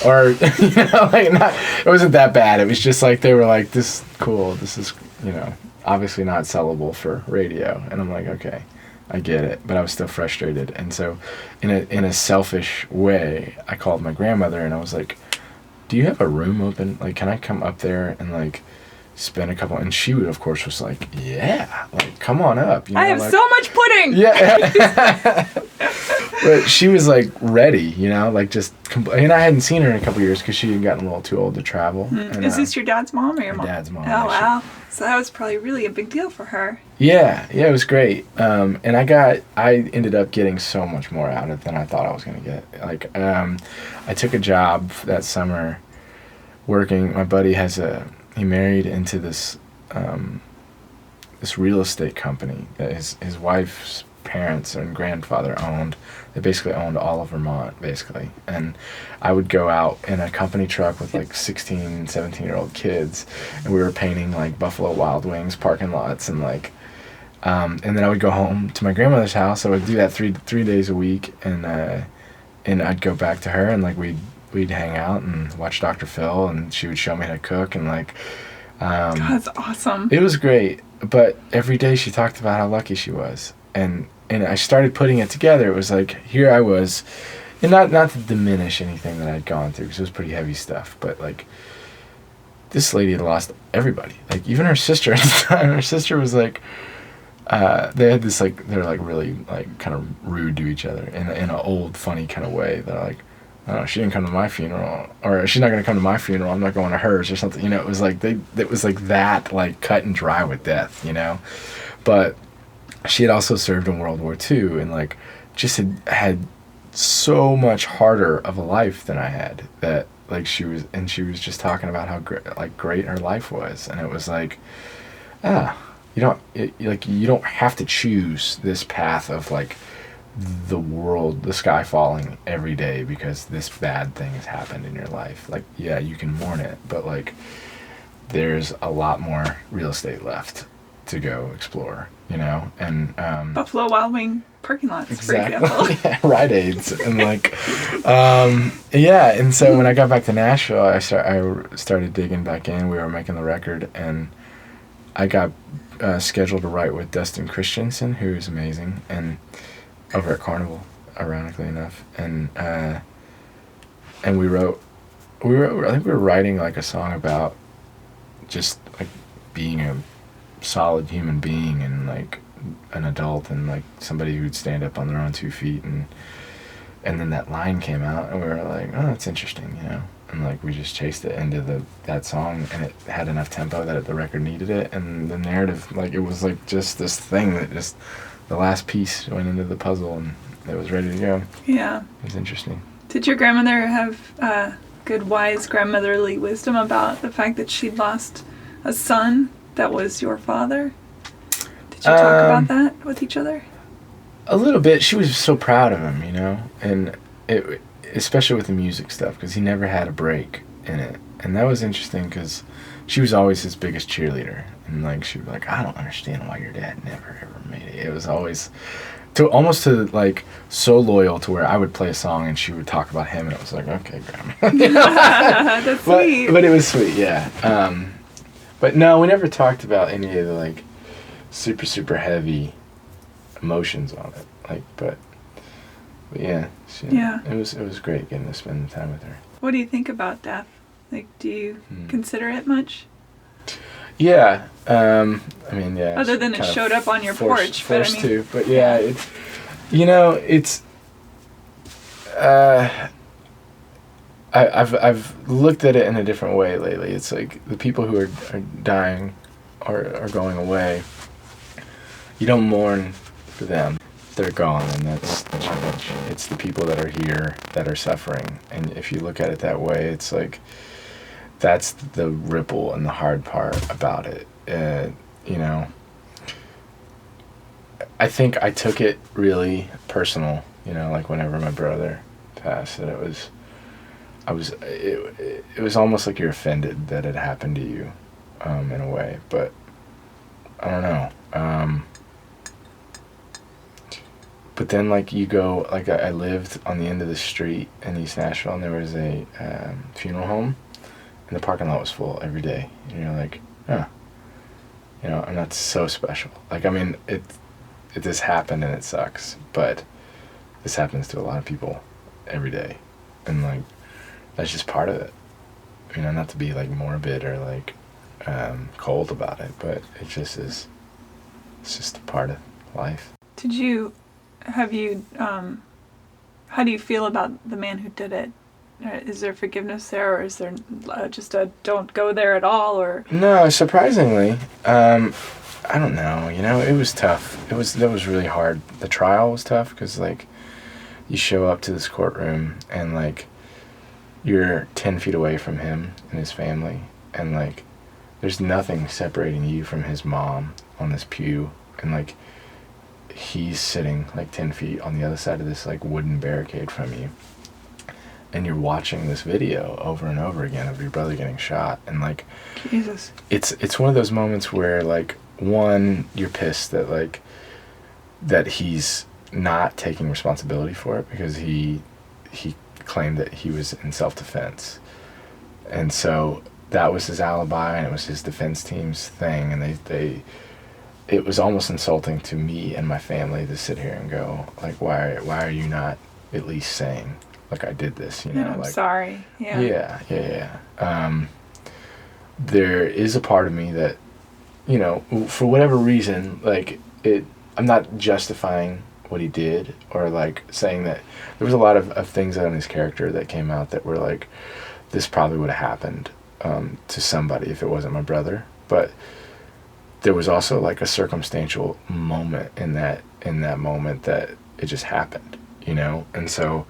Or, you know, like, it wasn't that bad. It was just like, they were like, this is cool. This is, you know, obviously not sellable for radio. And I'm like, okay, I get it. But I was still frustrated. And so in a selfish way, I called my grandmother and I was like, do you have a room open? Like, can I come up there and like spend a couple? And she would, of course, was like, yeah, like, come on up. You know, I have like, so much pudding. Yeah. But she was like ready, you know, like just, and I hadn't seen her in a couple years because she had gotten a little too old to travel. And, is this your dad's mom or your mom? Dad's mom. Oh, actually. wow. So that was probably really a big deal for her. Yeah, it was great. And I ended up getting so much more out of it than I thought I was going to get. Like, I took a job that summer working. My buddy he married into this real estate company that his wife's parents and grandfather owned. They basically owned all of Vermont, basically. And I would go out in a company truck with like 16, 17-year-old kids, and we were painting like Buffalo Wild Wings parking lots, and like, and then I would go home to my grandmother's house. I would do that three days a week, and I'd go back to her, and like we'd hang out and watch Dr. Phil, and she would show me how to cook, and like, God, that's awesome. It was great, but every day she talked about how lucky she was, and I started putting it together. It was like, here I was, and not to diminish anything that I'd gone through, because it was pretty heavy stuff, but like, this lady had lost everybody, like even her sister at the time. Her sister was like, they had this like, they're like really like kind of rude to each other in an old funny kind of way. They're like, oh, she didn't come to my funeral, or she's not going to come to my funeral, I'm not going to hers, or something. You know, it was like it was like that, like cut and dry with death, you know. But she had also served in World War II, and like just had so much harder of a life than I had. That like she was just talking about how great her life was, and it was like, you don't have to choose this path of like the sky falling every day because this bad thing has happened in your life. Like, yeah, you can mourn it, but like there's a lot more real estate left to go explore, you know. And Buffalo Wild Wing parking lots, exactly. for example. Yeah, Rite Aids, and like yeah. And so when I got back to Nashville, I started digging back in. We were making the record, and I got scheduled to write with Dustin Christensen, who's amazing, and over at Carnival, ironically enough, and we wrote. I think we were writing like a song about just like being a solid human being and like an adult and like somebody who'd stand up on their own 2 feet, And then that line came out, and we were like, oh, that's interesting, you know? And, like, we just chased it into that song, and it had enough tempo that the record needed it, and the narrative, like, it was, like, just this thing that just, the last piece went into the puzzle, and it was ready to go. Yeah. It was interesting. Did your grandmother have good, wise grandmotherly wisdom about the fact that she'd lost a son that was your father? Did you talk about that with each other? A little bit. She was so proud of him, you know, and it, especially with the music stuff, because he never had a break in it, and that was interesting because she was always his biggest cheerleader, and like she was like, I don't understand why your dad never ever made it. It was always almost like so loyal to where I would play a song and she would talk about him, and it was like, okay, grandma. You know? That's sweet. But it was sweet, yeah. But no, we never talked about any of the like super heavy emotions on it, like, but yeah, it was great getting to spend time with her. What do you think about death? Like, do you consider it much? Yeah, I mean, yeah. Other than it showed up on your porch, forced but I mean, but yeah, it's, you know, it's. I've looked at it in a different way lately. It's like the people who are dying, are going away. You don't mourn for them. They're gone, and that's the change. It's the people that are here that are suffering. And if you look at it that way, it's like that's the ripple and the hard part about it. You know, I think I took it really personal, you know, like whenever my brother passed, and it was almost like you're offended that it happened to you, in a way, but I don't know. But then, like, you go, like, I lived on the end of the street in East Nashville, and there was a funeral home, and the parking lot was full every day. And you're like, oh, you know, I'm not so special. Like, I mean, it this happened, and it sucks, but this happens to a lot of people every day. And, like, that's just part of it. You know, not to be, like, morbid or, like, cold about it, but it just is, it's just a part of life. How do you feel about the man who did it? Is there forgiveness there, or is there just a don't go there at all, or? No, surprisingly, I don't know, you know, it was tough. That was really hard. The trial was tough because, like, you show up to this courtroom and, like, you're 10 feet away from him and his family, and, like, there's nothing separating you from his mom on this pew, and, like, he's sitting like 10 feet on the other side of this like wooden barricade from you, and you're watching this video over and over again of your brother getting shot, and like Jesus, it's one of those moments where, like, one, you're pissed that, like, that he's not taking responsibility for it because he claimed that he was in self-defense, and so that was his alibi and it was his defense team's thing, and it was almost insulting to me and my family to sit here and go, like, why are you not at least saying, like, I did this, you know? I'm like, sorry. Yeah. Yeah. There is a part of me that, you know, for whatever reason, like, I'm not justifying what he did or, like, saying that there was a lot of things on his character that came out that were like, this probably would have happened to somebody if it wasn't my brother, but there was also, like, a circumstantial moment in that moment that it just happened, you know? And so,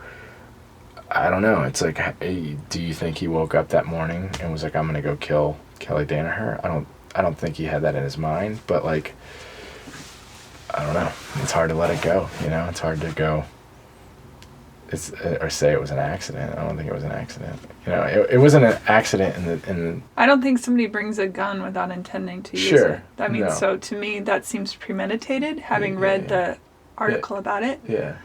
I don't know, it's like, hey, do you think he woke up that morning and was like, I'm gonna go kill Kelly Danaher? I don't think he had that in his mind, but, like, I don't know, it's hard to let it go, you know? It's hard to go, or say it was an accident. I don't think it was an accident. You know, it wasn't an accident in the. I don't think somebody brings a gun without intending to use it. I mean, so to me, that seems premeditated, having read the article about it. Yeah.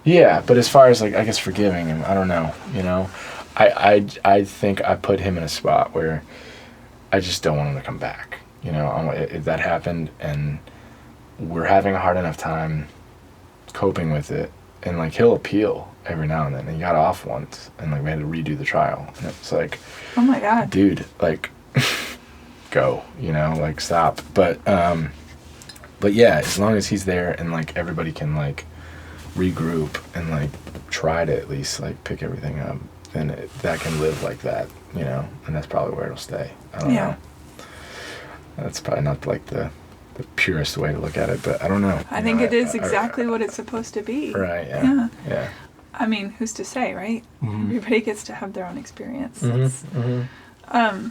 Yeah, but as far as, like, I guess forgiving him, I don't know, you know? I think I put him in a spot where I just don't want him to come back. You know, if that happened and we're having a hard enough time coping with it, and, like, he'll appeal every now and then. And he got off once, and, like, we had to redo the trial. And it's like, oh my God, dude, like, go, you know, like, stop. But yeah, as long as he's there and, like, everybody can, like, regroup and like try to at least like pick everything up, then that can live like that, you know, and that's probably where it'll stay. I don't know. That's probably not like the purest way to look at it, but I don't know. I think it is exactly what it's supposed to be. Right, yeah. Yeah. I mean, who's to say, right? Mm-hmm. Everybody gets to have their own experience. Mm-hmm. Mm-hmm.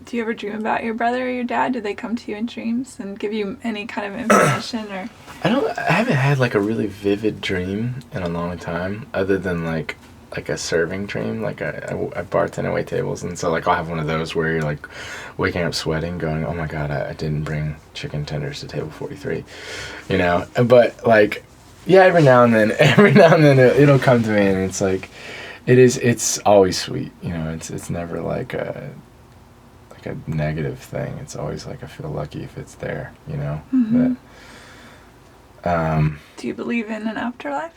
Do you ever dream about your brother or your dad? Do they come to you in dreams and give you any kind of information? Or I haven't had like a really vivid dream in a long time, other than like a serving dream. Like I bartend at wait tables, and so like I'll have one of those where you're like waking up sweating, going, "Oh my God, I didn't bring chicken tenders to table 43," you know. But like, yeah, every now and then it'll come to me, and it's like, it's always sweet, you know. It's never like a negative thing. It's always like I feel lucky if it's there, you know. mm-hmm. But do you believe in an afterlife?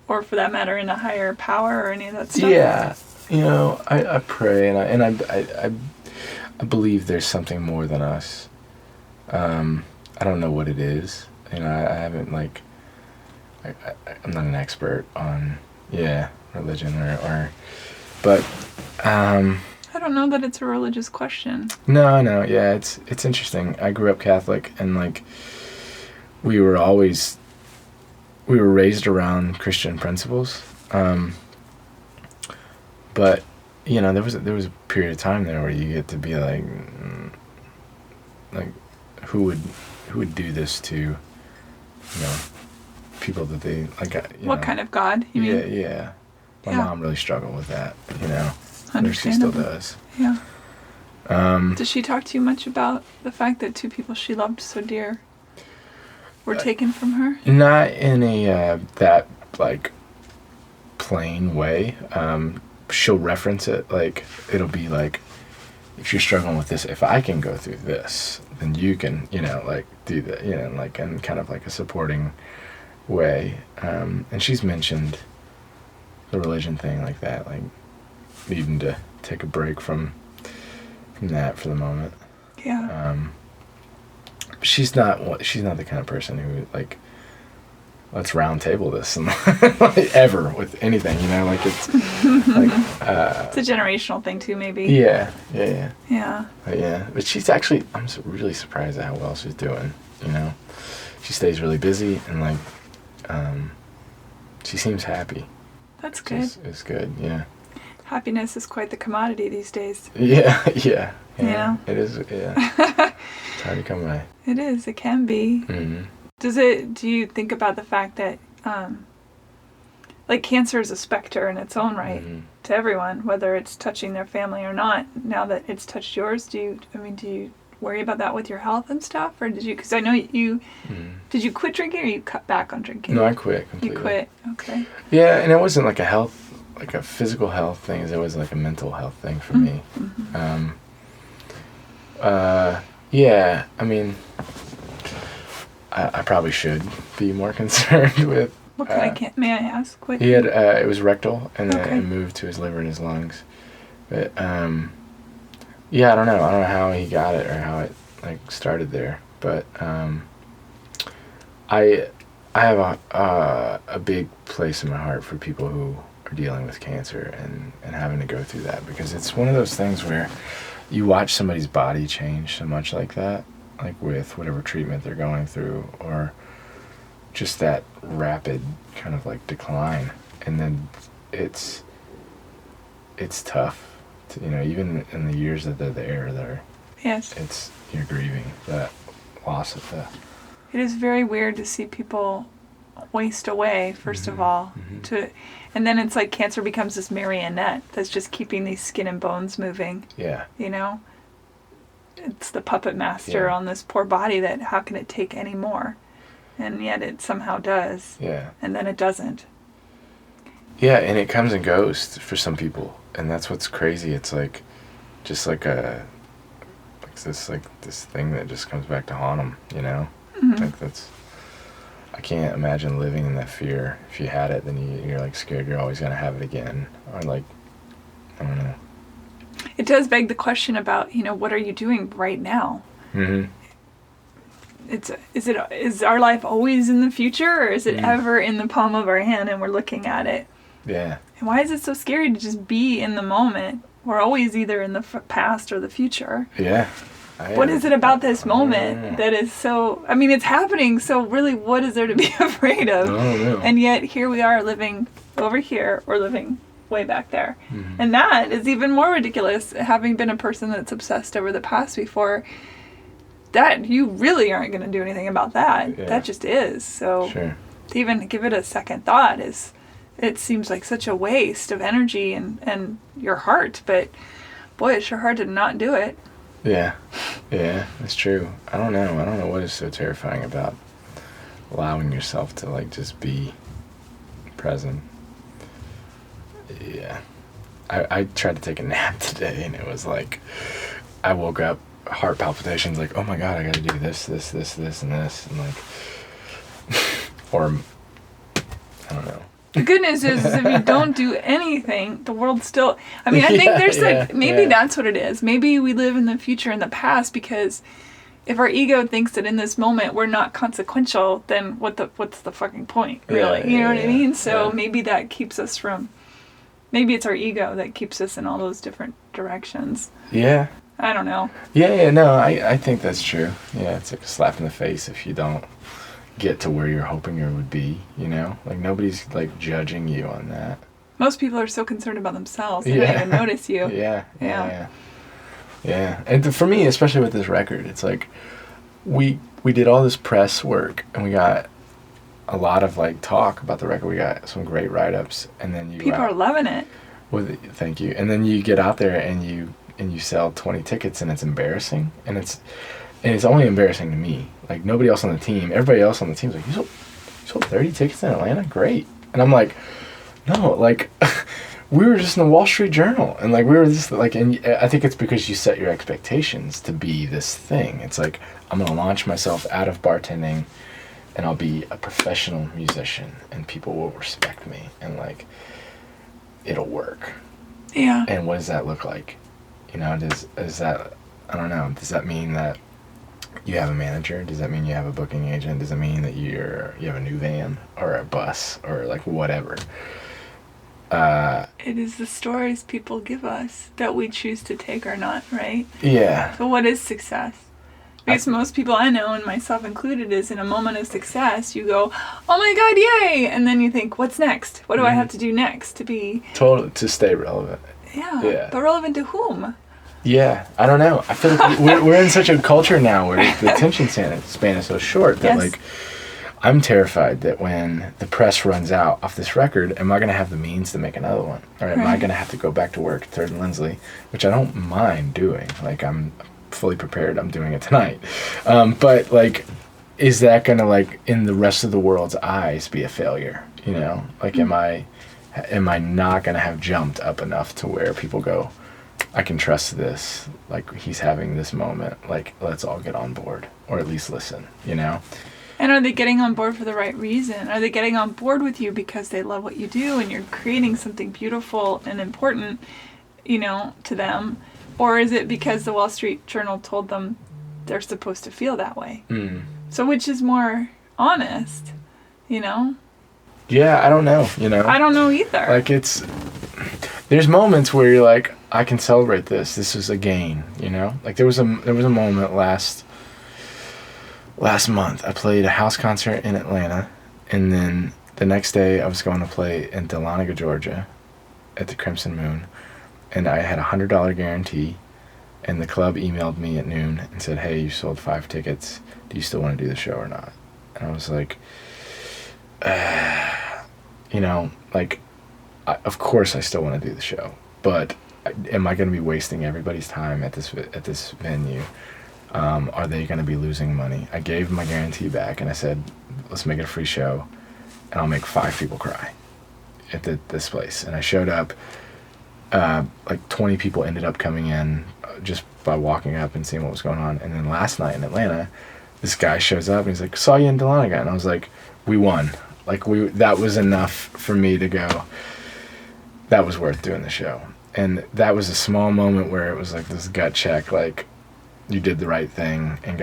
Or for that matter, in a higher power or any of that stuff? Yeah, you know, I pray and I believe there's something more than us. I don't know what it is. You know, I haven't like I'm not an expert on religion or but I don't know that it's a religious question. No, yeah, it's interesting. I grew up Catholic, and like we were raised around Christian principles, but you know, there was a period of time there where you get to be like who would do this to, you know, people that they like. What kind of God? You mean? Yeah. My mom really struggled with that, you know. She still does. Yeah. Does she talk to you much about the fact that two people she loved so dear were taken from her? Not in a that like plain way. She'll reference it, like it'll be like, if you're struggling with this, if I can go through this, then you can, you know, like do that, you know, like in kind of like a supporting way. And she's mentioned the religion thing like that, like needing to take a break from that for the moment. Yeah. She's not the kind of person who like, let's round table this and like, ever with anything, you know, like it's like it's a generational thing too, maybe. Yeah. But she's actually, I'm really surprised at how well she's doing, you know. She stays really busy and like she seems happy. That's good. It's good, yeah. Happiness is quite the commodity these days. Yeah. You know? It is, yeah. It's hard to come by. It is, it can be. Mm-hmm. Do you think about the fact that, like cancer is a specter in its own right to everyone, whether it's touching their family or not? Now that it's touched yours, do you worry about that with your health and stuff? Or because I know did you quit drinking or you cut back on drinking? No, I quit completely. You quit, okay. Yeah, and it wasn't like a physical health thing, it was like a mental health thing for me. Mm-hmm. Yeah, I mean, I probably should be more concerned with. What kind of may I ask? He had it was rectal, and then it moved to his liver and his lungs. But yeah, I don't know how he got it or how it like started there. But I have a big place in my heart for people who are dealing with cancer and having to go through that, because it's one of those things where you watch somebody's body change so much like that, like with whatever treatment they're going through, or just that rapid kind of like decline, and then it's tough to, you know, even in the years that they're there, yes, you're grieving that loss of the. It is very weird to see people waste away, first of all, and then it's like cancer becomes this marionette that's just keeping these skin and bones moving. Yeah. You know? It's the puppet master on this poor body that how can it take any more? And yet it somehow does. Yeah. And then it doesn't. Yeah, and it comes and goes for some people, and that's what's crazy. It's like just like this thing that just comes back to haunt them, you know? Like I can't imagine living in that fear. If you had it, then you're like scared you're always going to have it again. Or like, I don't know. It does beg the question about, you know, what are you doing right now? Mm-hmm. is our life always in the future, or is it ever in the palm of our hand and we're looking at it? Yeah. And why is it so scary to just be in the moment? We're always either in the past or the future. Yeah. What is it about this moment that is so... I mean, it's happening, so really, what is there to be afraid of? And yet, here we are living over here, or living way back there. Mm-hmm. And that is even more ridiculous, having been a person that's obsessed over the past before, that you really aren't going to do anything about that. Yeah. That just is. So to even give it a second thought it seems like such a waste of energy and your heart, but boy, it's sure hard to not do it. Yeah, that's true. I don't know what is so terrifying about allowing yourself to like just be present. Yeah. I tried to take a nap today, and it was like, I woke up, heart palpitations, like, oh my God, I gotta do this, and this, and like, or, I don't know. The good news is if you don't do anything, the world still... I mean, I think there's maybe that's what it is. Maybe we live in the future and the past, because if our ego thinks that in this moment we're not consequential, then what's the fucking point, really? You know what I mean? So maybe that keeps us from... Maybe it's our ego that keeps us in all those different directions. Yeah. I don't know. No, I think that's true. Yeah, it's like a slap in the face if you don't get to where you're hoping you would be, you know? Like, nobody's, like, judging you on that. Most people are so concerned about themselves, they don't even notice you. Yeah. And for me, especially with this record, it's like, we did all this press work, and we got a lot of, like, talk about the record. We got some great write-ups, and then people are loving it. Thank you. And then you get out there, and you sell 20 tickets, and it's embarrassing, and it's only embarrassing to me. Like, nobody else on the team, everybody else on the team's like, you sold 30 tickets in Atlanta? Great. And I'm like, no, like, we were just in the Wall Street Journal. And, like, we were just, like, and I think it's because you set your expectations to be this thing. It's like, I'm going to launch myself out of bartending, and I'll be a professional musician, and people will respect me, and, like, it'll work. Yeah. And what does that look like? You know, is that, I don't know, does that mean that you have a manager? Does that mean you have a booking agent? Does it mean that you have a new van or a bus or like whatever? It is the stories people give us that we choose to take or not, right? Yeah. So what is success? Because most people I know, and myself included, is in a moment of success, you go, oh my God, yay! And then you think, what's next? What do I have to do next to be... Totally, to stay relevant. Yeah. But relevant to whom? Yeah, I don't know. I feel like we're in such a culture now where the attention span is so short that like, I'm terrified that when the press runs out off this record, am I going to have the means to make another one? Or am I going to have to go back to work at 3rd and Lindsley, which I don't mind doing. Like, I'm fully prepared. I'm doing it tonight. But like, is that going to, like, in the rest of the world's eyes, be a failure? You know, like, am I not going to have jumped up enough to where people go, I can trust this, like, he's having this moment, like, let's all get on board, or at least listen, you know? And are they getting on board for the right reason? Are they getting on board with you because they love what you do and you're creating something beautiful and important, you know, to them? Or is it because the Wall Street Journal told them they're supposed to feel that way? So which is more honest, you know? Yeah, I don't know, you know? I don't know either. Like, there's moments where you're like, I can celebrate this. This is a gain, you know? Like, there was a moment last month. I played a house concert in Atlanta, and then the next day I was going to play in Dahlonega, Georgia at the Crimson Moon, and I had a $100 guarantee, and the club emailed me at noon and said, hey, you sold 5 tickets. Do you still want to do the show or not? And I was like, you know, like, of course I still want to do the show, but am I going to be wasting everybody's time at this venue? Are they going to be losing money? I gave my guarantee back, and I said, let's make it a free show, and I'll make 5 people cry at this place. And I showed up. Like 20 people ended up coming in just by walking up and seeing what was going on. And then last night in Atlanta, this guy shows up, and he's like, saw you in Dahlonega. And I was like, we won. Like, that was enough for me to go, that was worth doing the show. And that was a small moment where it was like this gut check, like, you did the right thing and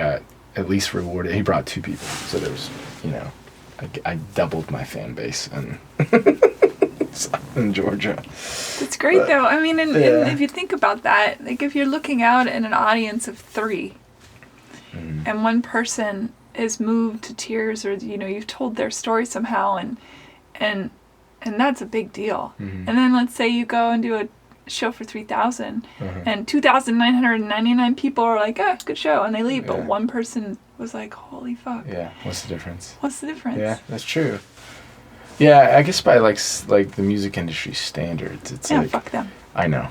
at least rewarded. He brought 2 people, so there was, you know, I doubled my fan base in Georgia. It's great though. I mean, and if you think about that, like if you're looking out at an audience of 3, and one person is moved to tears, or you know, you've told their story somehow, and that's a big deal. And then let's say you go and do a show for 3,000, and 2,999 people are like, "Ah, good show," and they leave. But one person was like, "Holy fuck!" Yeah. What's the difference? What's the difference? Yeah, that's true. Yeah, I guess by like the music industry standards, it's like, fuck them. I know,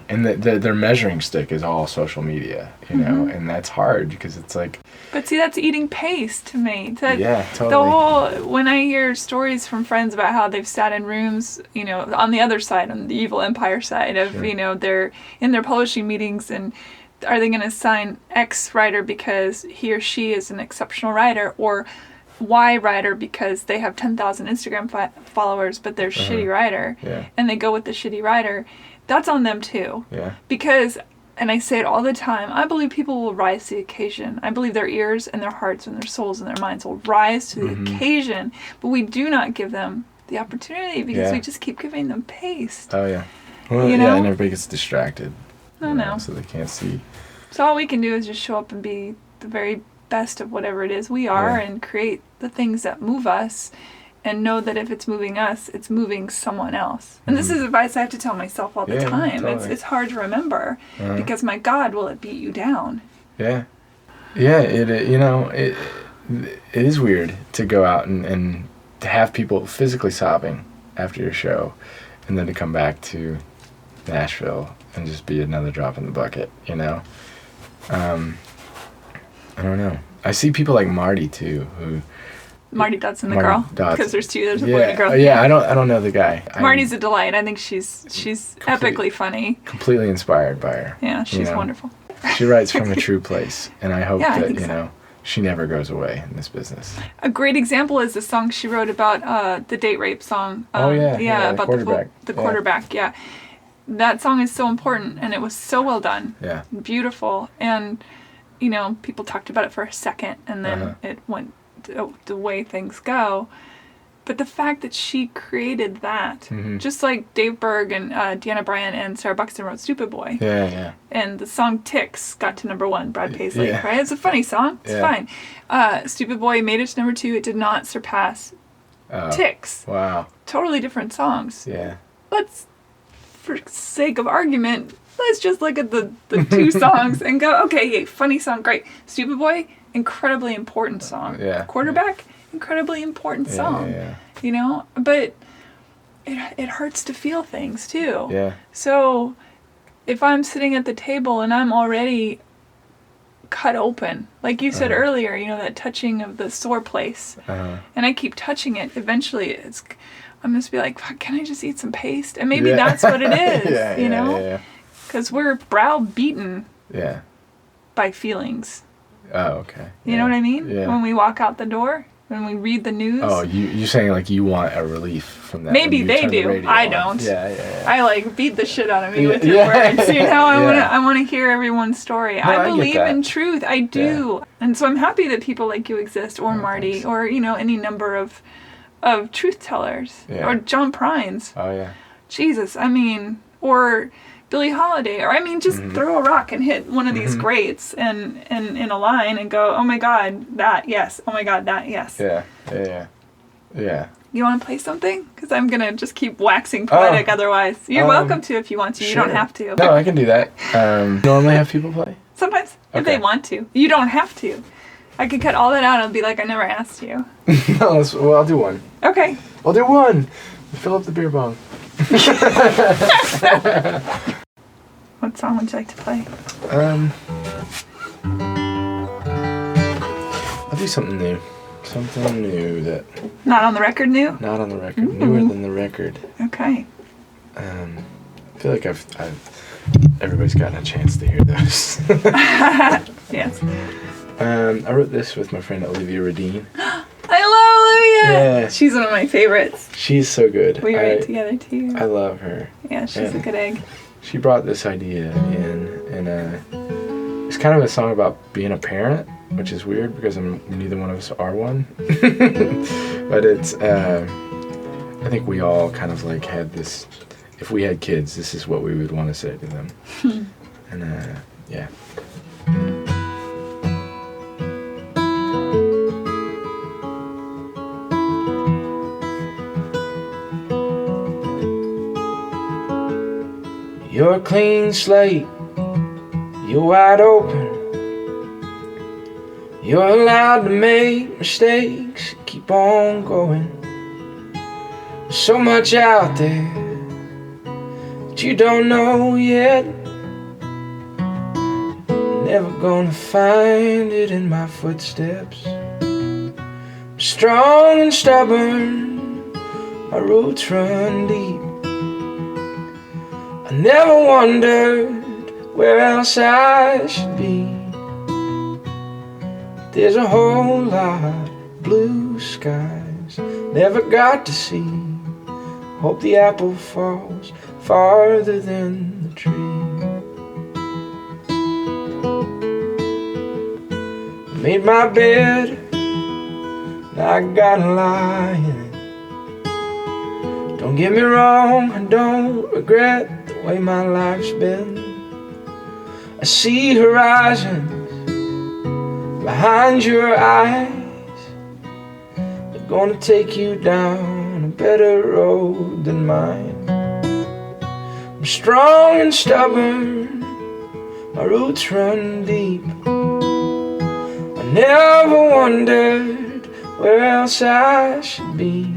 and their measuring stick is all social media, you know, and that's hard because it's like. But see, that's eating pace to me. Yeah, totally. The whole, when I hear stories from friends about how they've sat in rooms, you know, on the other side, on the evil empire side of, you know, they're in their publishing meetings, and are they going to sign X writer because he or she is an exceptional writer, or Y writer because they have 10,000 Instagram followers, but they're a shitty writer, and they go with the shitty writer. That's on them too. Yeah. Because, and I say it all the time, I believe people will rise to the occasion. I believe their ears and their hearts and their souls and their minds will rise to the occasion, but we do not give them the opportunity because we just keep giving them paste. Oh yeah. Well, you know? And everybody gets distracted. I know. So they can't see. So all we can do is just show up and be the very best of whatever it is we are, and create the things that move us, and know that if it's moving us, it's moving someone else. And this is advice I have to tell myself all the time. Totally. It's hard to remember because, my God, will it beat you down? Yeah. Yeah, it is weird to go out and to have people physically sobbing after your show, and then to come back to Nashville and just be another drop in the bucket, you know? I don't know. I see people like Marty too, who Marty Dotson, the girl, because there's 2. There's a boy and a girl. Yeah, I don't know the guy. Marty's a delight. I think she's epically funny. Completely inspired by her. Yeah, she's wonderful. She writes from a true place, and I hope that you know she never goes away in this business. A great example is the song she wrote about the date rape song. About the quarterback. Yeah, that song is so important, and it was so well done. Yeah, beautiful, and you know, people talked about it for a second, and then it went the way things go. But the fact that she created that, just like Dave Berg and Deanna Bryant and Sarah Buxton wrote Stupid Boy. Yeah, yeah. And the song Ticks got to #1, Brad Paisley, right? It's a funny song. It's fine. Stupid Boy made it to #2. It did not surpass Ticks. Wow. Totally different songs. Yeah. Let's, for sake of argument, let's just look at the 2 songs and go, okay, funny song, great. Stupid Boy, incredibly important song. Quarterback, incredibly important song. You know, but it hurts to feel things too. Yeah. So if I'm sitting at the table and I'm already cut open, like you said earlier, you know, that touching of the sore place, and I keep touching it, eventually I'm just be like, fuck, can I just eat some paste? And maybe that's what it is, you know? Because we're browbeaten by feelings. Oh, okay. You know what I mean? Yeah. When we walk out the door, when we read the news. Oh, you're saying like you want a relief from that. Maybe they do. I don't. Yeah. I like beat the shit out of me with your words. You know, I want to hear everyone's story. No, I believe in truth. I do. Yeah. And so I'm happy that people like you exist, or Marty, thanks. Or, you know, any number of truth tellers. Yeah. Or John Prines. Oh, yeah. Jesus, I mean, or Billie Holiday, or I mean, just throw a rock and hit one of these greats and in a line and go, oh my God, that, yes. Oh my God, that, yes. Yeah. You want to play something? Because I'm going to just keep waxing poetic otherwise. You're welcome to if you want to. Sure. You don't have to. No, I can do that. Normally have people play? Sometimes, if they want to. You don't have to. I could cut all that out and be like, I never asked you. No, well, I'll do one. Okay. I'll do one. Fill up the beer bong. What song would you like to play? I'll do something new. Something new that... Not on the record new? Not on the record. Ooh. Newer than the record. Okay. I feel like everybody's gotten a chance to hear those. Yes. I wrote this with my friend Olivia Radine. I love Olivia! Yeah. She's one of my favorites. She's so good. We write together too. I love her. Yeah, she's a good egg. She brought this idea in, and It's kind of a song about being a parent, which is weird because neither one of us are one. But it's, I think we all kind of like had this, if we had kids, this is what we would want to say to them. And yeah. You're a clean slate, you're wide open. You're allowed to make mistakes, keep on going. There's so much out there that you don't know yet. Never gonna find it in my footsteps. I'm strong and stubborn, my roots run deep. I never wondered where else I should be. There's a whole lot of blue skies never got to see. Hope the apple falls farther than the tree. I made my bed, now I gotta lie in it. Don't get me wrong, I don't regret the way my life's been. I see horizons behind your eyes. They're gonna take you down a better road than mine. I'm strong and stubborn, my roots run deep. I never wondered where else I should be.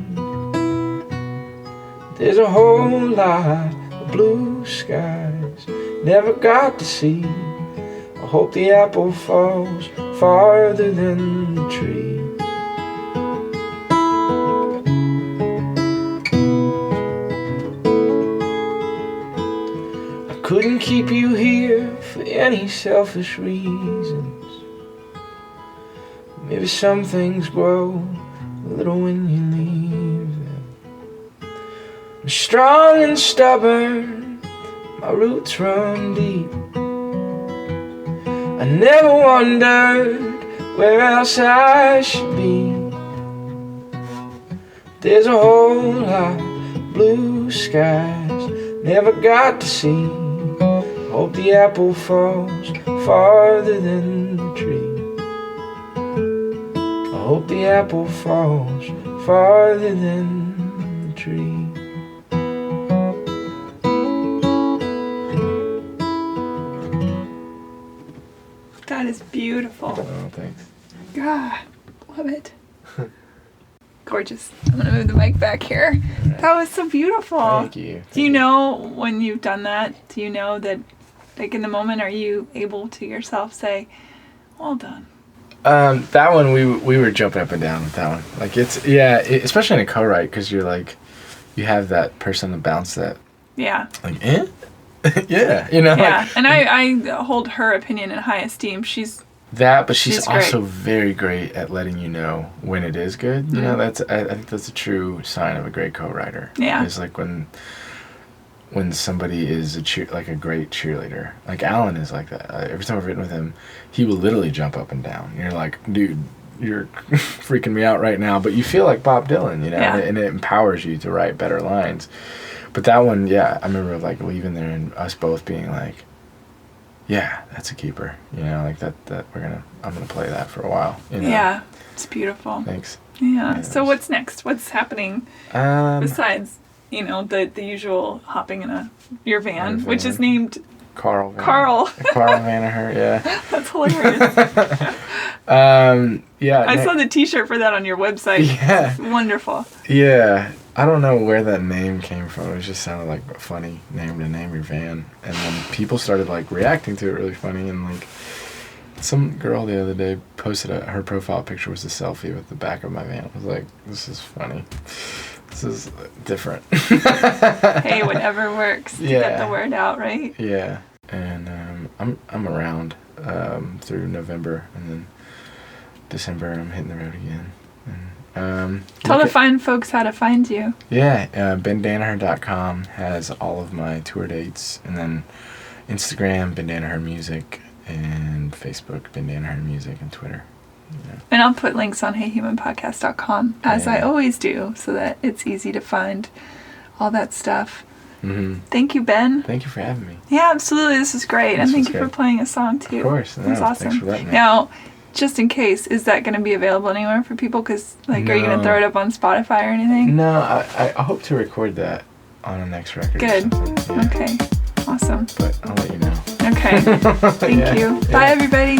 There's a whole lot of blue skies never got to see. I hope the apple falls farther than the tree. I couldn't keep you here for any selfish reasons. Maybe some things grow a little when you leave them. I'm strong and stubborn, my roots run deep. I never wondered where else I should be. There's a whole lot of blue skies never got to see. Hope the apple falls farther than the tree. I hope the apple falls farther than the tree. That is beautiful. Oh, thanks. God, love it. Gorgeous. I'm going to move the mic back here. Right. That was so beautiful. Thank you. Do you know when you've done that, do you know that, like in the moment, are you able to yourself say, well done? That one, we were jumping up and down with that one. Like it's, yeah, especially in a co-write, because you're like, you have that person to bounce that. Yeah. Like, eh? Yeah, you know. Yeah, like, and I hold her opinion in high esteem. She's also very great at letting you know when it is good. You know, I think that's a true sign of a great co-writer. Yeah, it's like when somebody is like a great cheerleader. Like Alan is like that. Every time I've written with him, he will literally jump up and down. You're like, dude, you're freaking me out right now, but you feel like Bob Dylan, you know, and it empowers you to write better lines. But that one, yeah, I remember like leaving there and us both being like, yeah, that's a keeper. You know, like that I'm gonna play that for a while. You know? Yeah, it's beautiful. Thanks. Yeah. So what's next? What's happening besides, you know, the usual hopping in your van, which is named Carl Danaher, yeah. That's hilarious. Yeah. I saw the t-shirt for that on your website. Yeah. It's wonderful. Yeah. I don't know where that name came from. It just sounded like a funny name to name your van. And then people started like reacting to it really funny. And like some girl the other day posted her profile picture was a selfie with the back of my van. I was like, this is funny. This is different. Hey, whatever works to get the word out, right? Yeah. And I'm around through November, and then December I'm hitting the road again. And, tell the fine folks how to find you. Yeah, BenDanaher.com has all of my tour dates, and then Instagram, Ben Danaher Music, and Facebook, Ben Danaher Music, and Twitter. Yeah. And I'll put links on heyhumanpodcast.com, as I always do, so that it's easy to find all that stuff. Mm-hmm. Thank you, Ben. Thank you for having me. Yeah, absolutely. This is great. And thank you for playing a song, too. Of course. That's awesome. Thanks for letting me. Now, just in case, is that going to be available anywhere for people? Because, like, are you going to throw it up on Spotify or anything? No, I hope to record that on the next record. Good. Or something. Yeah. Okay. Awesome. But I'll let you know. Okay. Thank you. Bye, everybody.